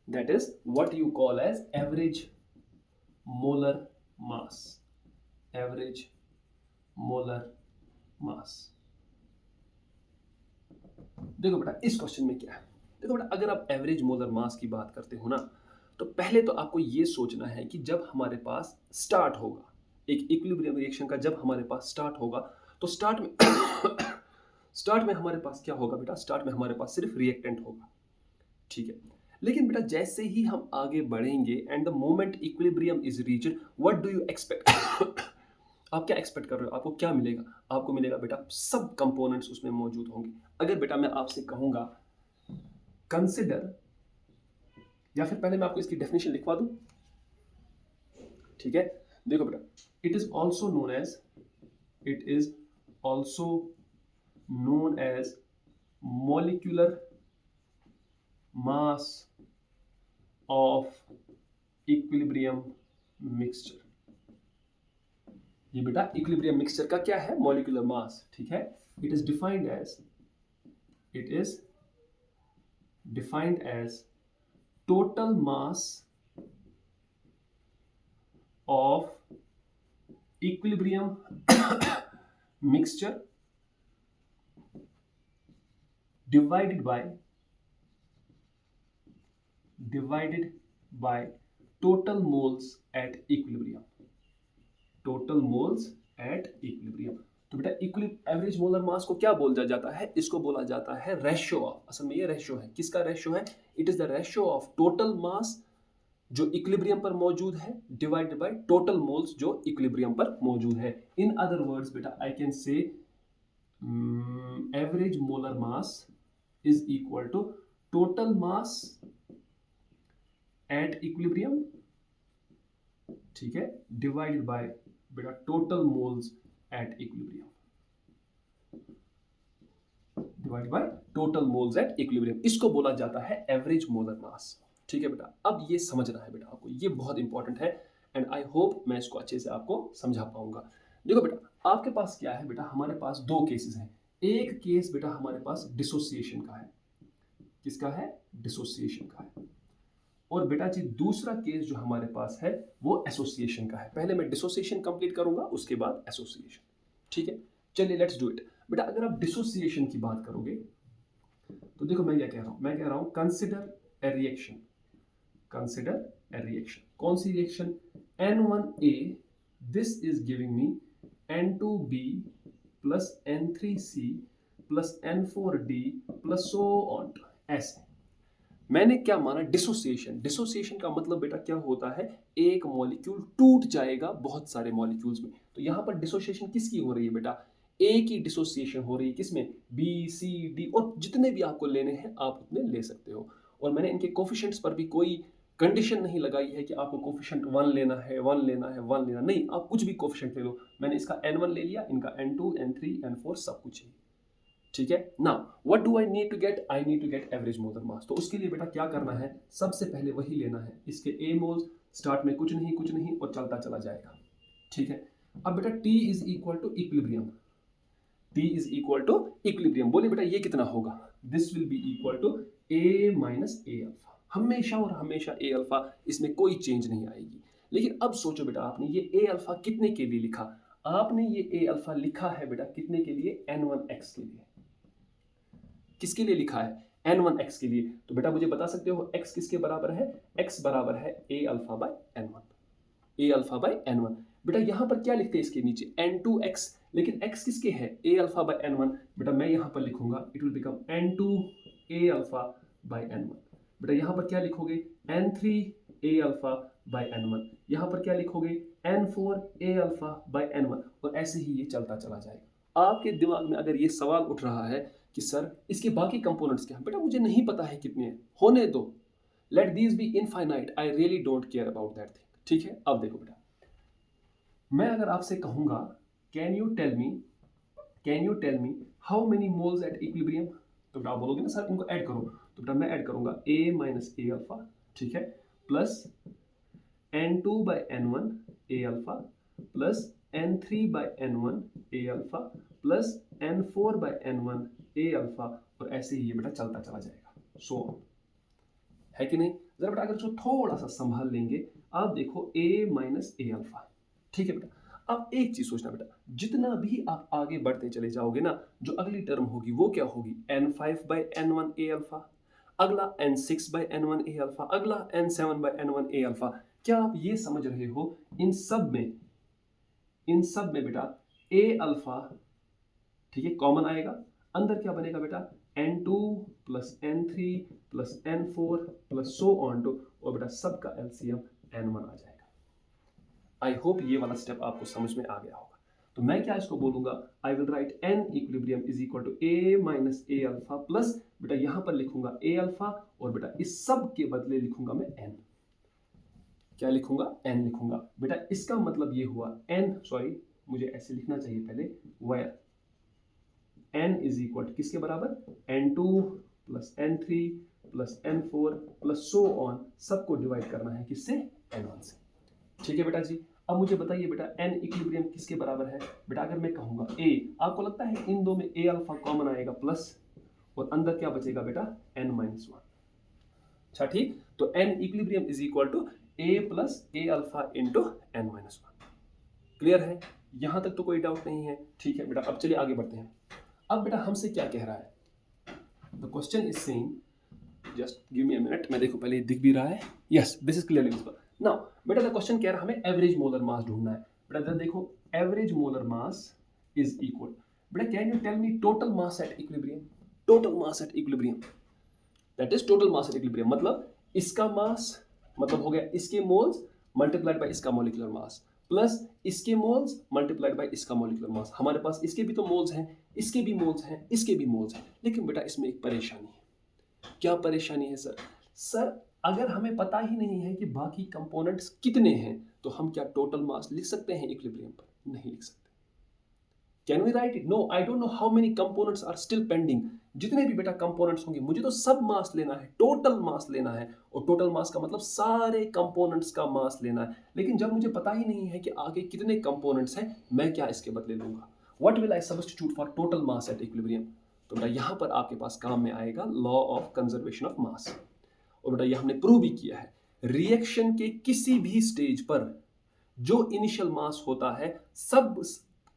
That is what you call as average molar mass. Average molar mass. देखो बेटा इस क्वेश्चन में क्या है, देखो बेटा अगर आप एवरेज मोलर मास की बात करते हो ना, तो पहले तो आपको ये सोचना है कि जब हमारे पास स्टार्ट होगा एक इक्विलिब्रियम रिएक्शन का, जब हमारे पास स्टार्ट होगा तो स्टार्ट में स्टार्ट में हमारे पास क्या होगा बेटा, स्टार्ट में हमारे पास सिर्फ रिएक्टेंट होगा। ठीक है, लेकिन बेटा जैसे ही हम आगे बढ़ेंगे and the moment equilibrium is reached, what do you expect आप क्या एक्सपेक्ट कर रहे हो, आपको क्या मिलेगा, आपको मिलेगा बेटा सब कंपोनेंट्स उसमें मौजूद होंगे। अगर बेटा मैं आपसे कहूंगा कंसिडर, या फिर पहले मैं आपको इसकी डेफिनेशन लिखवा दूं। ठीक है, देखो बेटा, it is also known as, it is also known as molecular mass of equilibrium mixture. ये बेटा इक्विलिब्रियम मिक्सचर का क्या है, मॉलिक्यूलर मास। ठीक है, it is defined as, it is defined as total mass of equilibrium mixture divided by total moles at equilibrium, total moles at equilibrium। तो बेटा average molar मास को क्या बोला जाता है, इसको बोला जाता है रेशियो ऑफ, असल में ये रेशियो है, किसका रेशियो है, it is the ratio of total mass जो इक्विलिब्रियम पर मौजूद है डिवाइडेड बाय टोटल मोल्स जो इक्विलिब्रियम पर मौजूद है। इन अदर वर्ड्स बेटा I can say average molar mass is equal to total mass at equilibrium, ठीक है, डिवाइडेड बाय बेटा total moles at equilibrium, divided by total moles at equilibrium, इसको बोला जाता है एवरेज मोलर मास। ठीक है बेटा, अब ये समझना है बेटा आपको, ये बहुत इंपॉर्टेंट है एंड आई होप मैं इसको अच्छे से आपको समझा पाऊंगा। देखो बेटा आपके पास क्या है बेटा, हमारे पास दो केसेस हैं। एक केस बेटा हमारे पास डिसोसिएशन का है, किसका है, डिसोसिएशन का है, और बेटा जी दूसरा केस जो हमारे पास है वो एसोसिएशन का है। पहले मैं डिसोसिएशन कंप्लीट करूंगा, उसके बाद एसोसिएशन। ठीक है, चलिए लेट्स डू इट। बेटा अगर आप डिसोसिएशन की बात करोगे तो देखो मैं क्या कह रहा हूं, मैं कह रहा हूं consider a reaction, consider a reaction, कौन सी reaction, N1A, this is giving me N2B plus N3C plus N4D plus so on. ऐसे मैंने क्या माना, डिसोसिएशन। डिसोसिएशन का मतलब बेटा क्या होता है, एक मॉलिक्यूल टूट जाएगा बहुत सारे मॉलिक्यूल्स में। तो यहां पर डिसोसिएशन किसकी हो रही है बेटा, ए की डिसोसिएशन हो रही है, किसमें, बी सी डी, और जितने भी आपको लेने हैं आप उतने ले सकते हो। और मैंने इनके कोफिशिएंट्स पर भी कोई कंडीशन नहीं लगाई है कि आपको कोफिशिएंट 1 लेना है, 1 लेना है, 1 लेना, नहीं, आप कुछ भी कोफिशिएंट ले लो। मैंने इसका N1 ले लिया, इनका N2 N3 N4 सब कुछ है। ठीक है, now what do I need to get, I need to get average molar mass. तो उसके लिए बेटा क्या करना है, सबसे पहले वही लेना है, इसके ए मोल्स, स्टार्ट में कुछ नहीं और चलता चला जाएगा। ठीक है, अब बेटा T is equal to equilibrium, T is equal to equilibrium, बोलिए बेटा ये कितना होगा, this will be equal to A minus A alpha, हमेशा और हमेशा ए अल्फा, इसमें कोई चेंज नहीं आएगी। लेकिन अब सोचो बेटा, आपने ये ए अल्फा कितने के लिए लिखा? आपने ये ए अल्फा लिखा है बेटा कितने के लिए? n1x के लिए। किसके लिए लिखा है? n1x के लिए। तो बेटा मुझे बता सकते हो x किसके बराबर है? x बराबर है a alpha by n1, a alpha by n1। बेटा यहां पर क्या लिखते हैं इसके नीचे? n2x, लेकिन x किसके है? a alpha by n1। बेटा मैं यहां पर लिखूंगा it will become n2 a alpha by n1। बेटा यहां पर क्या लिखोगे? n3 a alpha by n1। यहां पर क्या लिखोगे? n4 a alpha by n1। और ऐसे ही ये चलता चला जाएगा। आपके दिमाग में अगर ये सवाल उठ रहा है कि सर इसके बाकी कंपोनेंट्स क्या हैं, बेटा मुझे नहीं पता है कितने हैं, होने दो, let these be infinite, I really don't care about that thing. ठीक है, अब देखो बेटा, मैं अगर आपसे कहूंगा can you tell me how many moles at equilibrium, तो बेटा आप बोलोगे ना सर इनको ऐड करो, तो बेटा मैं ऐड करूंगा a माइनस ए अल्फा, ठीक है, plus n2 by n1 a alpha plus n3 by n1 a alpha plus n4 by n1 a alpha, और ऐसे ही ये बेटा चलता चला जाएगा, सो है कि नहीं? जरा बेटा अगर इसको थोड़ा सा संभाल लेंगे, आप देखो a माइनस ए अल्फा, ठीक है बेटा। अब एक चीज सोचना बेटा, जितना भी आप आगे बढ़ते चले जाओगे ना, जो अगली टर्म होगी वो क्या होगी? n5 bye n1 a alpha, अगला n6 bye n1 a alpha, अगला n7 bye n1 a alpha. क्या आप ये समझ रहे हो? इन सब में बेटा a अल्फा, ठीक है, कॉमन आएगा, अंदर क्या बनेगा बेटा? n2 plus n3 plus n4 plus so on to, और बेटा सबका एलसीएम n1 आ जाएगा। आई होप ये वाला स्टेप आपको समझ में आ गया होगा। तो मैं क्या इसको बोलूंगा? I will write n equilibrium is equal to a minus A alpha plus, बेटा यहां पर लिखूंगा a अल्फा, और बेटा इस सब के बदले लिखूंगा मैं n। क्या लिखूंगा? n लिखूंगा। बेटा इसका मतलब ये हुआ n, सॉरी मुझे ऐसे लिखना चाहिए पहले, where n is equal to किसके बराबर? n2 plus n3 plus n4 plus so on, सबको डिवाइड करना है किससे? n1 से। ठीक है बेटा जी। अब मुझे बताइए बेटा n इक्विलिब्रियम किसके बराबर है? बेटा अगर मैं कहूंगा a, आपको लगता है इन दो में a अल्फा कॉमन आएगा प्लस, और अंदर क्या बचेगा बेटा? n minus one. अच्छा ठीक, तो n equilibrium is equal to a plus A alpha into n minus one. Clear है? यहां तक तो कोई डाउट नहीं है? ठीक है बेटा, अब चलिए आगे बढ़ते हैं। अब बेटा हमसे क्या कह रहा है? The question is saying, just give me a minute, मैं देखो पहले दिख भी रहा है, yes this is clearly visible now. बेटा द क्वेश्चन कह रहा है हमें एवरेज मोलर मास ढूंढना है। बेटा इधर देखो, average molar mass is equal, बेटा can you tell me total mass at equilibrium? Total mass at equilibrium, that is total mass at equilibrium, मतलब इसका मास, मतलब हो गया इसके मोल्स मल्टीप्लाइड बाय इसका मॉलिक्यूलर मास, प्लस इसके मोल्स मल्टीप्लाइड बाय इसका मॉलिक्यूलर मास। हमारे पास इसके भी तो मोल्स हैं, इसके भी मोल्स हैं, इसके भी मोल्स हैं, लेकिन बेटा इसमें एक परेशानी है। क्या परेशानी है सर? सर अगर हमें पता ही नहीं है कि बाकी कंपोनेंट्स कितने हैं, तो हम क्या टोटल मास लिख सकते हैं इक्विलिब्रियम पर? नहीं लिख सकते। Can we write it? No, I don't know how many components are still pending. जितने भी बेटा कंपोनेंट्स होंगे मुझे तो सब मास लेना है, टोटल मास लेना है, और टोटल मास का मतलब सारे कंपोनेंट्स का मास लेना है। लेकिन जब मुझे पता ही नहीं है कि आगे कितने कंपोनेंट्स हैं, मैं क्या इसके बदले लूंगा? What will I substitute for total mass at equilibrium? तो बेटा यहां पर आपके पास काम में आएगा law of conservation of mass. और बेटा ये हमने प्रूव भी किया है, रिएक्शन के किसी भी स्टेज पर जो इनिशियल मास होता है, सब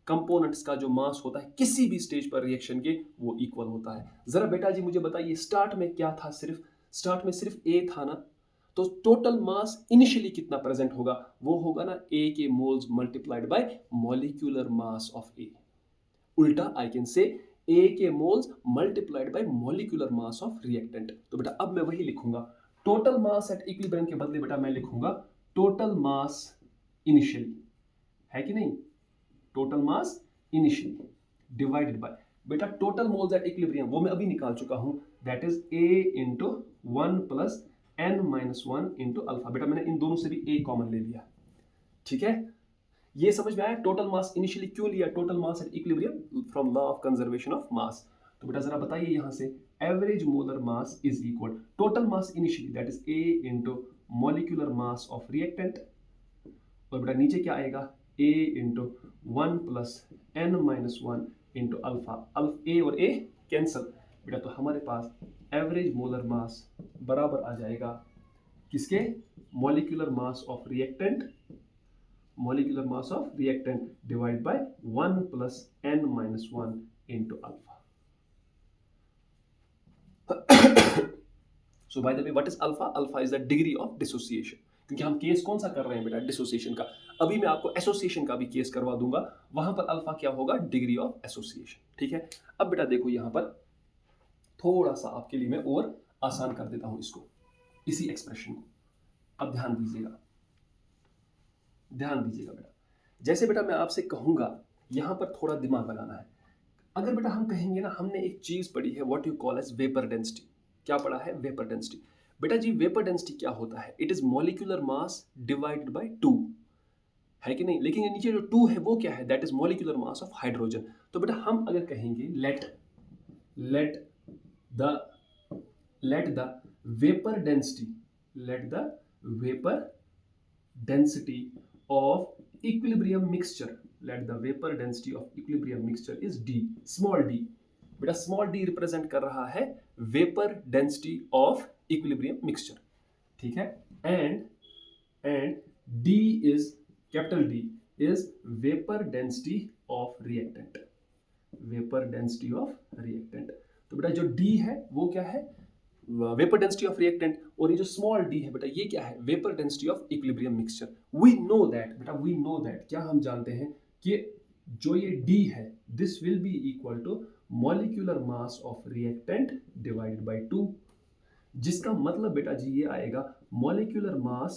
कंपोनेंट्स का जो मास होता है किसी भी स्टेज पर रिएक्शन के, वो इक्वल होता है। जरा बेटा जी मुझे बताइए, स्टार्ट में क्या था? स्टार्ट में सिर्फ ए था ना, तो टोटल मास इनिशियली कितना प्रेजेंट होगा? वो होगा ना ए के moles multiplied by molecular mass of A. उल्टा आई कैन से ए के moles multiplied by molecular mass of reactant. तो बेटा अब मैं वही लिखूंगा, टोटल मास एट इक्विलिब्रियम के बदले बेटा मैं लिखूंगा टोटल मास इनिशियली, है कि नहीं? Total mass initially divided by, बेटा टोटल मोल्स एट इक्विलिब्रियम वो मैं अभी निकाल चुका हूं, that is a into 1 plus n minus 1 into alpha. बेटा मैंने इन दोनों से भी a कॉमन ले लिया, ठीक है? ये समझ में आया टोटल मास इनिशियली क्यों लिया? Total mass at equilibrium from law of conservation of mass. तो बेटा जरा बताइए यहां से, average molar mass is equal total mass initially that is a into molecular mass of reactant, और बेटा नीचे क्या आएगा? a into 1 plus n minus 1 into alpha. a और a कैंसल, बेटा तो हमारे पास एवरेज मोलर मास बराबर आ जाएगा किसके? Molecular mass of reactant, molecular mass of reactant divided by 1 plus n minus 1 into alpha. So by the way, what is alpha? Alpha is the degree of dissociation. क्योंकि हम case कौन सा कर रहे हैं बेटा? डिसोसिएशन का. अभी मैं आपको एसोसिएशन का भी केस करवा दूंगा, वहां पर अल्फा क्या होगा? Degree of association. ठीक है. अब बेटा देखो यहां पर थोड़ा सा आपके लिए मैं और आसान कर देता हूं इसको, इसी एक्सप्रेशन को. अब ध्यान दीजिएगा, ध्यान दीजिएगा बेटा. जैसे बेटा मैं आपसे कहूंगा, यहां पर थोड़ा दिमाग लगाना है. अगर बेटा हम कहेंगे ना, हमने एक चीज पढ़ी है what you call as vapour density. क्या पढ़ा है? Vapour density. बेटा जी वेपर डेंसिटी क्या होता है? It is molecular mass divided by 2, है कि नहीं? लेकिन ये नीचे जो 2 है वो क्या है? That is molecular mass of hydrogen. तो बेटा हम अगर कहेंगे let the vapor density of equilibrium mixture, let the vapor density of equilibrium mixture is d, small d. बेटा स्मॉल d रिप्रेजेंट कर रहा है vapour density of equilibrium mixture. ठीक है. And d is, capital D is vapour density of reactant, vapour density of reactant. तो बेटा जो d है वो क्या है? Vapour density of reactant. और ये जो स्मॉल d है बेटा ये क्या है? Vapour density of equilibrium mixture. We know that बेटा, वी नो दैट, क्या हम जानते हैं कि जो ये d है this will be equal to molecular mass of reactant divided by 2, जिसका मतलब बेटा जी ये आएगा molecular mass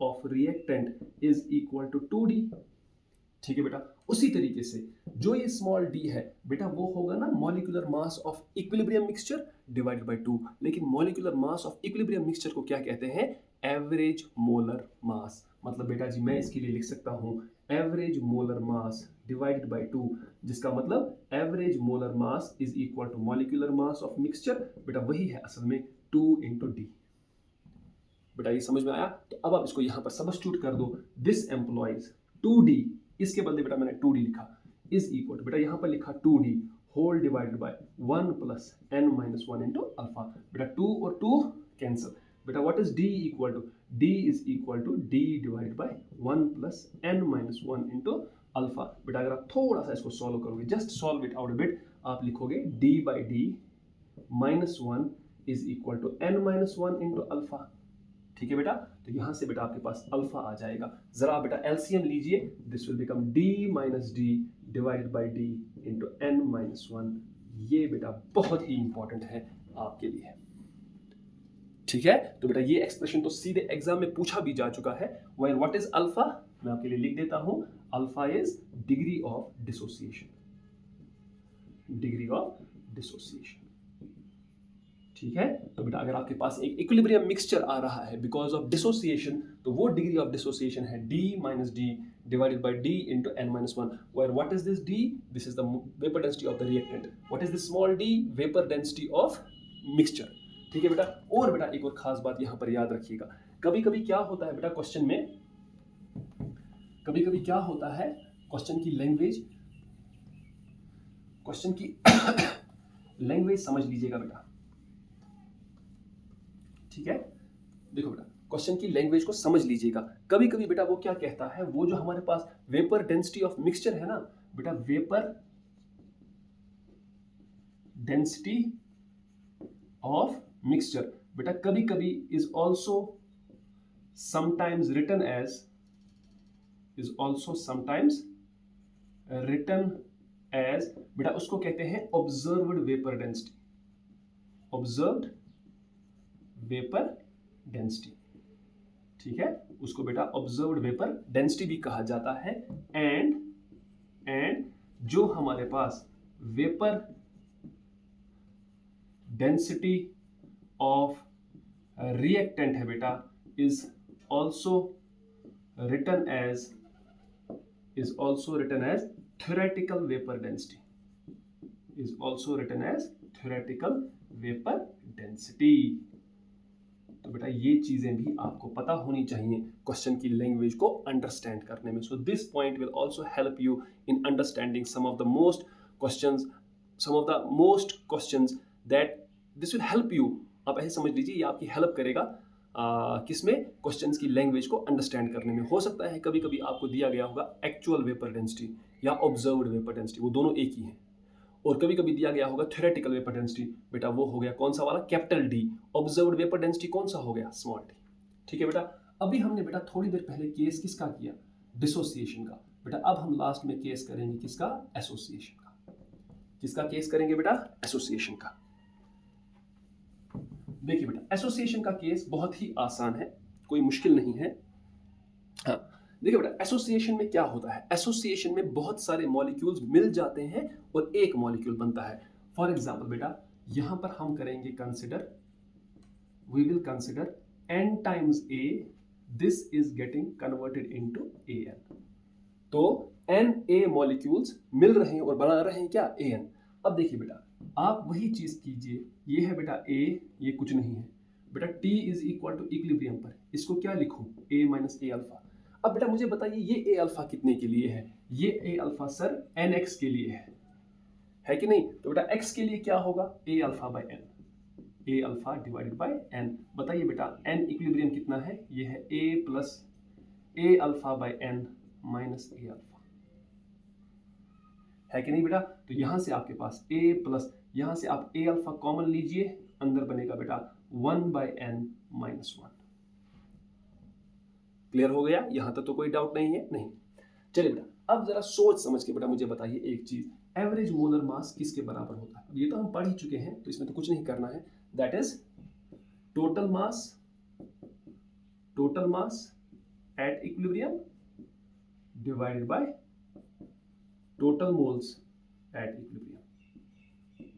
of reactant is equal to 2d. ठीक है बेटा. उसी तरीके से जो ये स्मॉल d है बेटा वो होगा ना molecular mass of equilibrium mixture divided by 2. लेकिन molecular mass of equilibrium mixture को क्या कहते हैं? Average molar mass. मतलब बेटा जी मैं इसके लिए लिख सकता हूं average molar mass divided by 2, जिसका मतलब average molar mass is equal to molecular mass of mixture. बेटा वही है असल में 2 into d. बेटा ये समझ में आया? तो अब आप इसको यहां पर सब्स्टिट्यूट कर दो. दिस एम्प्लॉइज 2d, इसके बदले बेटा मैंने 2d लिखा, इज इक्वल टू बेटा यहां पर लिखा 2d whole divided by 1 plus n minus 1 into alpha. बेटा 2 और 2 कैंसिल. बेटा what is d equal to? d is equal to d divided by 1 plus n minus 1 into alpha. बेटा अगर आप थोड़ा सा इसको सॉल्व करोगे, just solve it out a bit, आप लिखोगे d by D minus 1 is equal to n minus 1 into alpha. ठीक है बेटा. तो यहां से बेटा आपके पास अल्फा आ जाएगा. जरा बेटा एलसीएम लीजिए, this will become d minus D divided by D into n minus 1. ये बेटा बहुत ही इंपॉर्टेंट है आपके लिए. ठीक है. तो बेटा ये एक्सप्रेशन तो सीधे एग्जाम में पूछा भी जा चुका है. Where what is alpha? मैं आपके लिए लिख देता हूं. Alpha is degree of dissociation, degree of dissociation. ठीक है. तो बेटा अगर आपके पास एक इक्विलिब्रियम मिक्सचर आ रहा है बिकॉज ऑफ डिसोसिएशन, तो वो डिग्री ऑफ डिसोसिएशन है d minus D divided by d into n minus 1. Where what is this d? This is the vapour density of the reactant. What is this small d? Vapour density of mixture. ठीक है बेटा. और बेटा एक और खास बात यहां पर याद रखिएगा, कभी कभी क्या होता है बेटा क्वेश्चन में, कभी कभी क्या होता है क्वेश्चन की लैंग्वेज, क्वेश्चन की लैंग्वेज समझ लीजिएगा बेटा. ठीक है. देखो बेटा क्वेश्चन की लैंग्वेज को समझ लीजिएगा. कभी कभी बेटा वो क्या कहता है, वो जो हमारे पास वेपर डेंसिटी ऑफ मिक्सचर है ना बेटा, वेपर डेंसिटी ऑफ मिक्सचर बेटा कभी कभी is also sometimes written as, is also sometimes written as बेटा उसको कहते हैं observed vapor density, observed vapor density. ठीक है. उसको बेटा observed vapor density भी कहा जाता है. एंड जो हमारे पास vapor density of reactant है बेटा is also written as theoretical vapor density, is also written as theoretical vapor density. तो बेटा ये चीजें भी आपको पता होनी चाहिए क्वेश्चन की लैंग्वेज को अंडरस्टैंड करने में. So this point will also help you in understanding some of the most questions that this will help you. आप ऐसे समझ लीजिए ये आपकी हेल्प करेगा किसमें, क्वेश्चंस की लैंग्वेज को अंडरस्टैंड करने में। हो सकता है कभी कभी आपको दिया गया होगा एक्चुअल वेपर डेंसिटी या ऑब्जर्व्ड वेपर डेंसिटी, वो दोनों एक ही हैं। और कभी कभी दिया गया होगा थ्योरेटिकल वेपर डेंसिटी, बेटा वो हो गया कौन सा वाला, capital D. Observed vapour density कौन सा हो गया, स्मॉल डी। ठीक है बेटा, अभी हमने बेटा थोड़ी देर पहले केस किसका किया, डिसोसिएशन का। बेटा अब हम लास्ट में केस करेंगे किसका, एसोसिएशन का। किसका केस करेंगे बेटा, एसोसिएशन का। देखिए बेटा एसोसिएशन का केस बहुत ही आसान है, कोई मुश्किल नहीं है। हाँ देखिए बेटा एसोसिएशन में क्या होता है, एसोसिएशन में बहुत सारे मॉलिक्यूल्स मिल जाते हैं और एक मॉलिक्यूल बनता है। फॉर एग्जांपल बेटा यहां पर हम करेंगे consider, we will consider n times a, this is getting converted into an। तो n a मॉलिक्यूल्स मिल रहे हैं और बना रहे हैं क्या, an। अब देखिए बेटा आप वही चीज कीजिए, ये है बेटा a, ये कुछ नहीं है बेटा, t is equal to equilibrium पर इसको क्या लिखूं, a माइनस a अल्फा। अब बेटा मुझे बताइए ये a अल्फा कितने के लिए है, ये a अल्फा सर nx के लिए है कि नहीं। तो बेटा x के लिए क्या होगा, a alpha by n, a alpha divided by n। बताइए बेटा n इक्विलिब्रियम कितना है, ये है a plus a alpha by n minus a alpha, है कि नहीं बेटा। तो यहां से आपके पास a प्लस, यहां से आप a अल्फा कॉमन लीजिए, अंदर बनेगा बेटा 1 बाय n माइनस 1। क्लियर हो गया, यहां तक तो कोई डाउट नहीं है, नहीं। चलिए बेटा अब जरा सोच समझ के बेटा मुझे बताइए एक चीज, एवरेज मोलर मास किसके बराबर होता है। ये तो हम पढ़ ही चुके हैं तो इसमें तो कुछ नहीं करना है, that is total mass at equilibrium divided by total moles at equilibrium.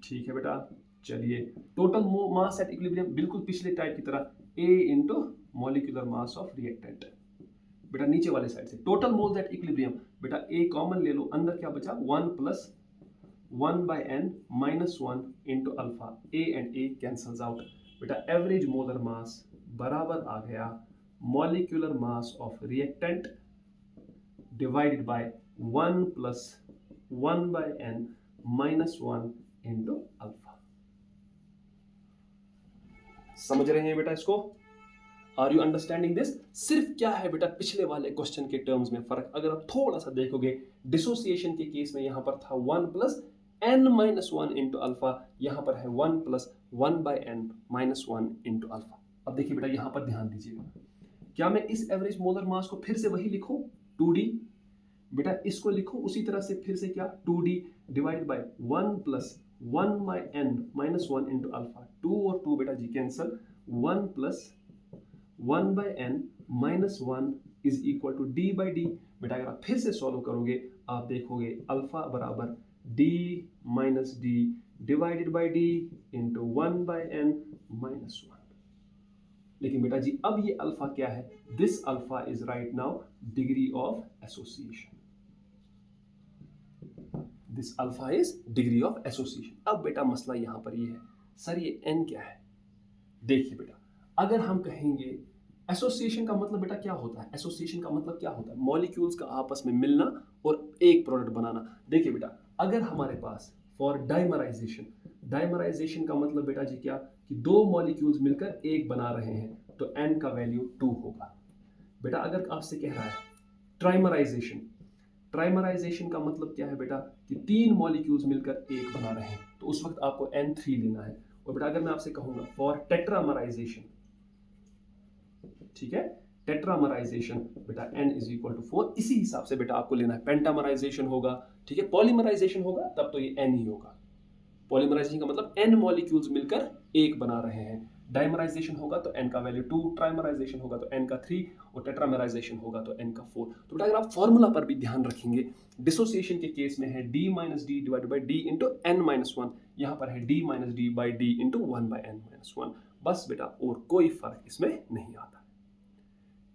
ठीक है बेटा, चलिए टोटल मास एट इक्विलिब्रियम बिल्कुल पिछले टाइप की तरह A into molecular mass of reactant. बेटा नीचे वाले साइड से टोटल मोल्स एट इक्विलिब्रियम, बेटा A कॉमन ले लो, अंदर क्या बचा 1 plus 1 by n minus 1 into alpha, A and A cancels out. बेटा एवरेज मोलर मास बराबर आ गया molecular mass of reactant divided by 1 plus 1 by n minus 1 into alpha. समझ रहे हैं बेटा इसको, आर यू अंडरस्टैंडिंग दिस। सिर्फ क्या है बेटा पिछले वाले क्वेश्चन के टर्म्स में फर्क, अगर आप थोड़ा सा देखोगे डिसोसिएशन के केस में यहां पर था 1 plus n minus 1 into alpha, यहां पर है 1 plus 1 by n minus 1 into alpha. अब देखिए बेटा यहां पर ध्यान दीजिएगा, क्या मैं इस एवरेज मोलर मास को फिर से वही लिखूं 2d, बेटा इसको लिखो उसी तरह से फिर से क्या 2d divided by 1 plus 1 by n minus 1 into alpha, 2 और 2 बेटा जी cancel, 1 plus 1 by n minus 1 is equal to d by D. बेटा अगर आप फिर से सॉल्व करोगे आप देखोगे अल्फा बराबर d minus D divided by D into 1 by n minus 1। लेकिन बेटा जी अब ये अल्फा क्या है, this alpha is right now degree of association, this alpha is degree of association. अब बेटा मसला यहां पर ये है, सर ये n क्या है। देखिए बेटा अगर हम कहेंगे एसोसिएशन का मतलब बेटा क्या होता है, एसोसिएशन का मतलब क्या होता है, मॉलिक्यूल्स का आपस में मिलना और एक प्रोडक्ट बनाना। देखिए बेटा अगर हमारे पास फॉर डाइमराइजेशन, डाइमराइजेशन का मतलब बेटा जी क्या, कि दो मॉलिक्यूल्स मिलकर एक बना रहे हैं तो n का वैल्यू 2 होगा। बेटा अगर आपसे कह रहा है ट्राइमराइजेशन, ट्राइमराइजेशन का मतलब क्या है बेटा, कि 3 मॉलिक्यूल्स मिलकर एक बना रहे हैं तो उस वक्त आपको n3 लेना है। और बेटा अगर मैं आपसे कहूंगा फॉर टेट्रामराइजेशन, ठीक है, टेट्रामराइजेशन बेटा n इज इक्वल टू 4, इसी हिसाब से बेटा आपको लेना है। पेंटामराइजेशन होगा, ठीक है, पॉलीमराइजेशन होगा तब तो ये n ही होगा। पॉलीमराइजेशन का मतलब n मॉलिक्यूल्स मिलकर एक बना रहे हैं, डाइमराइजेशन होगा तो n का वैल्यू 2, ट्राइमराइजेशन होगा तो n का 3 और टेट्रामराइजेशन होगा तो n का 4। तो बेटा अगर आप फॉर्मूला पर भी ध्यान रखेंगे, डिसोसिएशन के केस में है d minus D divided by d into n minus 1, यहाँ पर है d minus D by d into 1 by n minus 1, बस बेटा और कोई फर्क इसमें नहीं आता।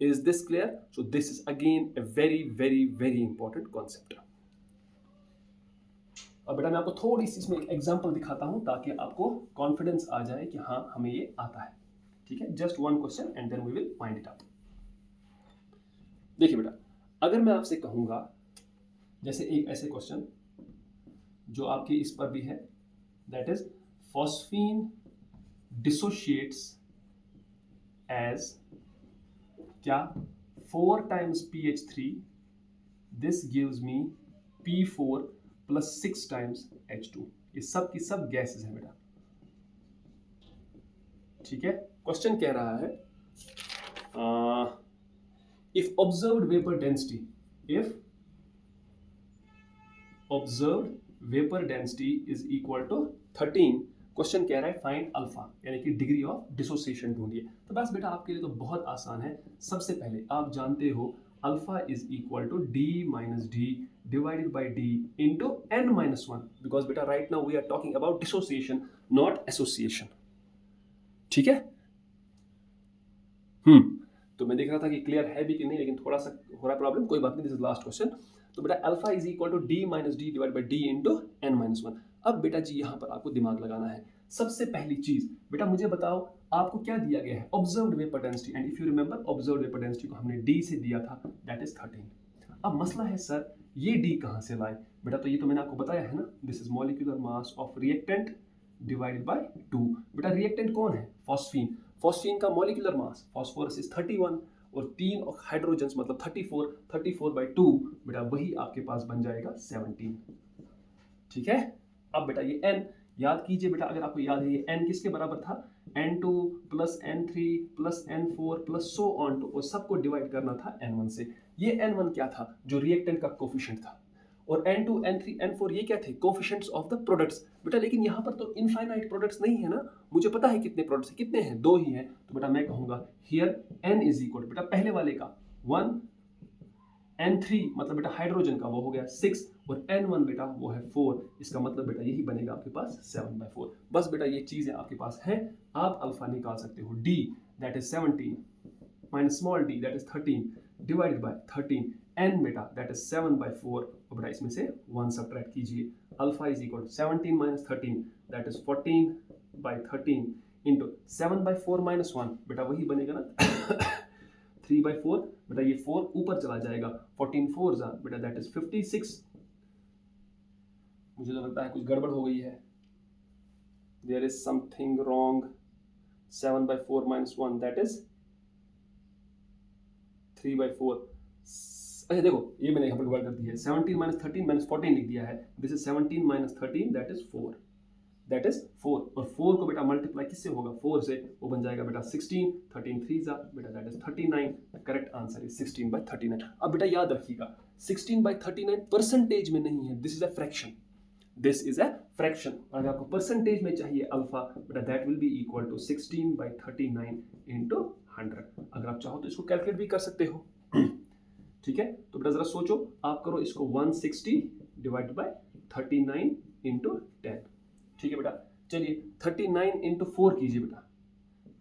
Is this clear? So this is again a very important concept. अब बेटा मैं आपको थोड़ी सी इसमें एक एग्जांपल दिखाता हूं ताकि आपको कॉन्फिडेंस आ जाए कि हाँ हमें ये आता है। ठीक है, just one question and then we will find it out. देखिए बेटा अगर मैं आपसे कहूंगा जैसे एक ऐसे क्वेश्चन जो आपके इस पर भी है, that is phosphine dissociates as क्या 4 times PH3, this gives me P4 plus 6 times H2। ये सब की सब गैसेस है बेटा, ठीक है। क्वेश्चन कह रहा है if observed vapour density, if observed vapour density is equal to 13, question कह रहा है फाइंड अल्फा, यानी कि डिग्री ऑफ डिसोसिएशन ढूंढिए। तो बस बेटा आपके लिए तो बहुत आसान है। सबसे पहले आप जानते हो alpha is equal to d minus D divided by D into n minus one, because बेटा right now we are talking about dissociation not association, ठीक है। तो मैं देख रहा था कि क्लियर है भी कि नहीं, लेकिन थोड़ा सा हो रहा प्रॉब्लम, कोई बात नहीं, दिस इज लास्ट क्वेश्चन। तो बेटा alpha is equal to D minus D divide by D into N minus one. अब बेटा जी यहाँ पर आपको दिमाग लगाना है। सबसे पहली चीज बेटा मुझे बताओ आपको क्या दिया गया है, observed vapour density, and if you remember observed vapour density को हमने डी से दिया था, दैट इज 13। अब मसला है सर ये डी कहाँ से लाए बेटा, तो ये तो मैंने आपको बताया है ना, this is molecular mass of reactant divided by 2। बेटा रिएक्टेंट कौन है, फॉस्फीन, फॉस्फीन का मॉलिक्यूलर मास फॉस्फोरस इज 31 और 3 हाइड्रोजन मतलब 34 बाई 2, बेटा वही आपके पास बन जाएगा 17, ठीक है। अब बेटा ये n याद कीजिए बेटा, अगर आपको याद है ये n किसके बराबर था, n2 plus n3 plus n4 plus so on to, और सबको डिवाइड करना था n1 से। ये n1 क्या था, जो रिएक्टेंट का कोफिशिएंट था, और n2 n3 n4 ये क्या थे, कोफिशिएंट्स ऑफ द प्रोडक्ट्स। बेटा लेकिन यहाँ पर तो इनफाइनाइट प्रोडक्ट्स नहीं है ना, मुझे पता है कितने प्रोडक्ट्स हैं, कितने हैं, 2 ही हैं। तो बेटा मैं कहूंगा हियर n इज इक्वल, बेटा पहले वाले का 1, n3 मतलब बेटा हाइड्रोजन का वो हो गया 6, और n1 बेटा वो है 4, इसका मतलब बेटा यही बनेगा आपके पास 7/4। बस बेटा ये चीजें आपके पास हैं, आप अल्फा निकाल सकते हो, d that is 17 minus small d that is 13 divided by 13, n बेटा दैट इज 7/4, और बेटा इसमें से 1 सब्ट्रैक्ट कीजिए, alpha is equal 17 minus 13 that is 14/13 into 7/4 minus 1, बेटा वही बनेगा ना 3/4, बेटा ये 4 ऊपर चला जाएगा, 14 4 जा बेटा दैट इज 56। मुझे तो लगता है कुछ गड़बड़ हो गई है, there is something wrong. 7/4 minus 1 that is 3/4। अच्छा देखो ये मैंने यहाँ पर गड़बड़ कर दी है, 17 माइनस 13 माइनस 14 लिख दिया है, this is 17 minus 13 that is 4, that is 4, और 4 को बेटा मल्टीप्लाई किससे होगा, 4 से, वो बन जाएगा बेटा 16, 13 3 जा बेटा that is 39, the correct answer is 16/39। अब बेटा याद रखिएगा 16/39 परसेंटेज में नहीं है, this is a fraction, this is a fraction. अगर आपको परसेंटेज में चाहिए अल्फा बेटा that will be equal to 16/39 into 100। अगर आप चाहो तो इसको कैलकुलेट भी कर सकते हो, ठीक है। तो बेटा जरा सोचो, आप करो इसको 160 डिवाइड बाय 39 इंटू 10, ठीक है बेटा। चलिए 39 इंटू 4 कीजिए बेटा,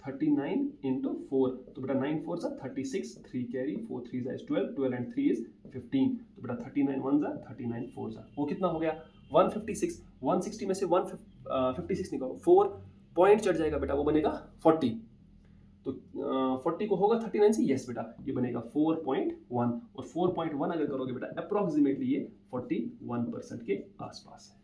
39 इंटू 4, तो बेटा 9 4 जा 36, 3 कैरी, 4 3 जा 12, 12 एंड 3 इज 15, तो बेटा 39 1 जा 39 4 जा, वो कितना हो गया 156। 160 में से 156 निकालो, 4 पॉइंट चढ़ जाएगा बेटा, वो बनेगा 40, तो 40 को होगा 39 से, यस बेटा ये बनेगा 4.1, और 4.1 अगर करोगे बेटा अप्रोक्सीमेटली ये 41% के आसपास है,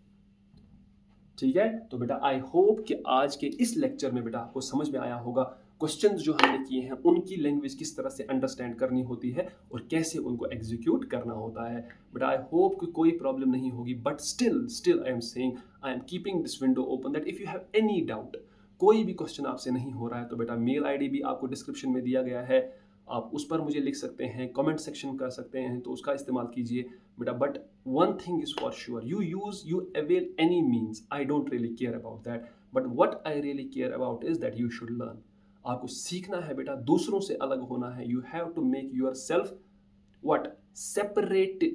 ठीक है। तो बेटा आई होप कि आज के इस लेक्चर में बेटा आपको समझ में आया होगा क्वेश्चंस जो हमने किए हैं उनकी लैंग्वेज किस तरह से अंडरस्टैंड करनी होती है और कैसे उनको एग्जीक्यूट करना होता है। बेटा आई होप कि कोई प्रॉब्लम नहीं होगी, but still I am saying, I am keeping this window open that if you have any doubt, कोई भी क्वेश्चन आपसे नहीं हो रहा है तो बेटा मेल आईडी भी आपको डिस्क्रिप्शन में दिया गया है, आप उस पर मुझे लिख सकते हैं, कमेंट सेक्शन कर सकते हैं, तो उसका इस्तेमाल कीजिए बेटा। But one thing is for sure, you avail any means, I don't really care about that, but what I really care about is that you should learn। आपको सीखना है बेटा, दूसरों से अलग होना है, you have to make yourself what separate,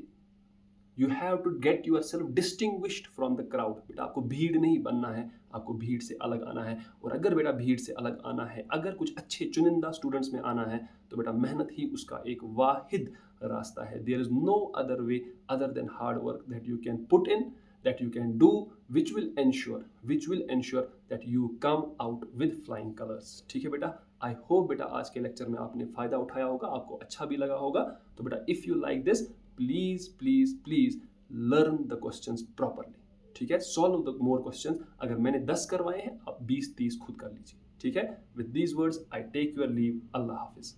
you have to get yourself distinguished from the crowd। बेटा आपको भीड़ नहीं बनना है, आपको भीड़ से अलग आना है, और अगर बेटा भीड़ से अलग आना है, अगर कुछ अच्छे चुनिंदा स्टूडेंट्स में आना है, तो बेटा मेहनत ही उसका एक वाहिद रास्ता है। There is no other way other than hard work that you can put in, that you can do, which will ensure that you come out with flying colours, ठीक है बेटा। आई होप बेटा आज के लेक्चर में आपने फायदा उठाया होगा, आपको अच्छा भी लगा होगा। तो बेटा if you like this, please learn the questions properly, ठीक है। सॉल्व द मोर क्वेश्चंस, अगर मैंने 10 करवाए हैं आप 20-30 खुद कर लीजिए। ठीक है, with these words I take your leave, अल्लाह हाफिज।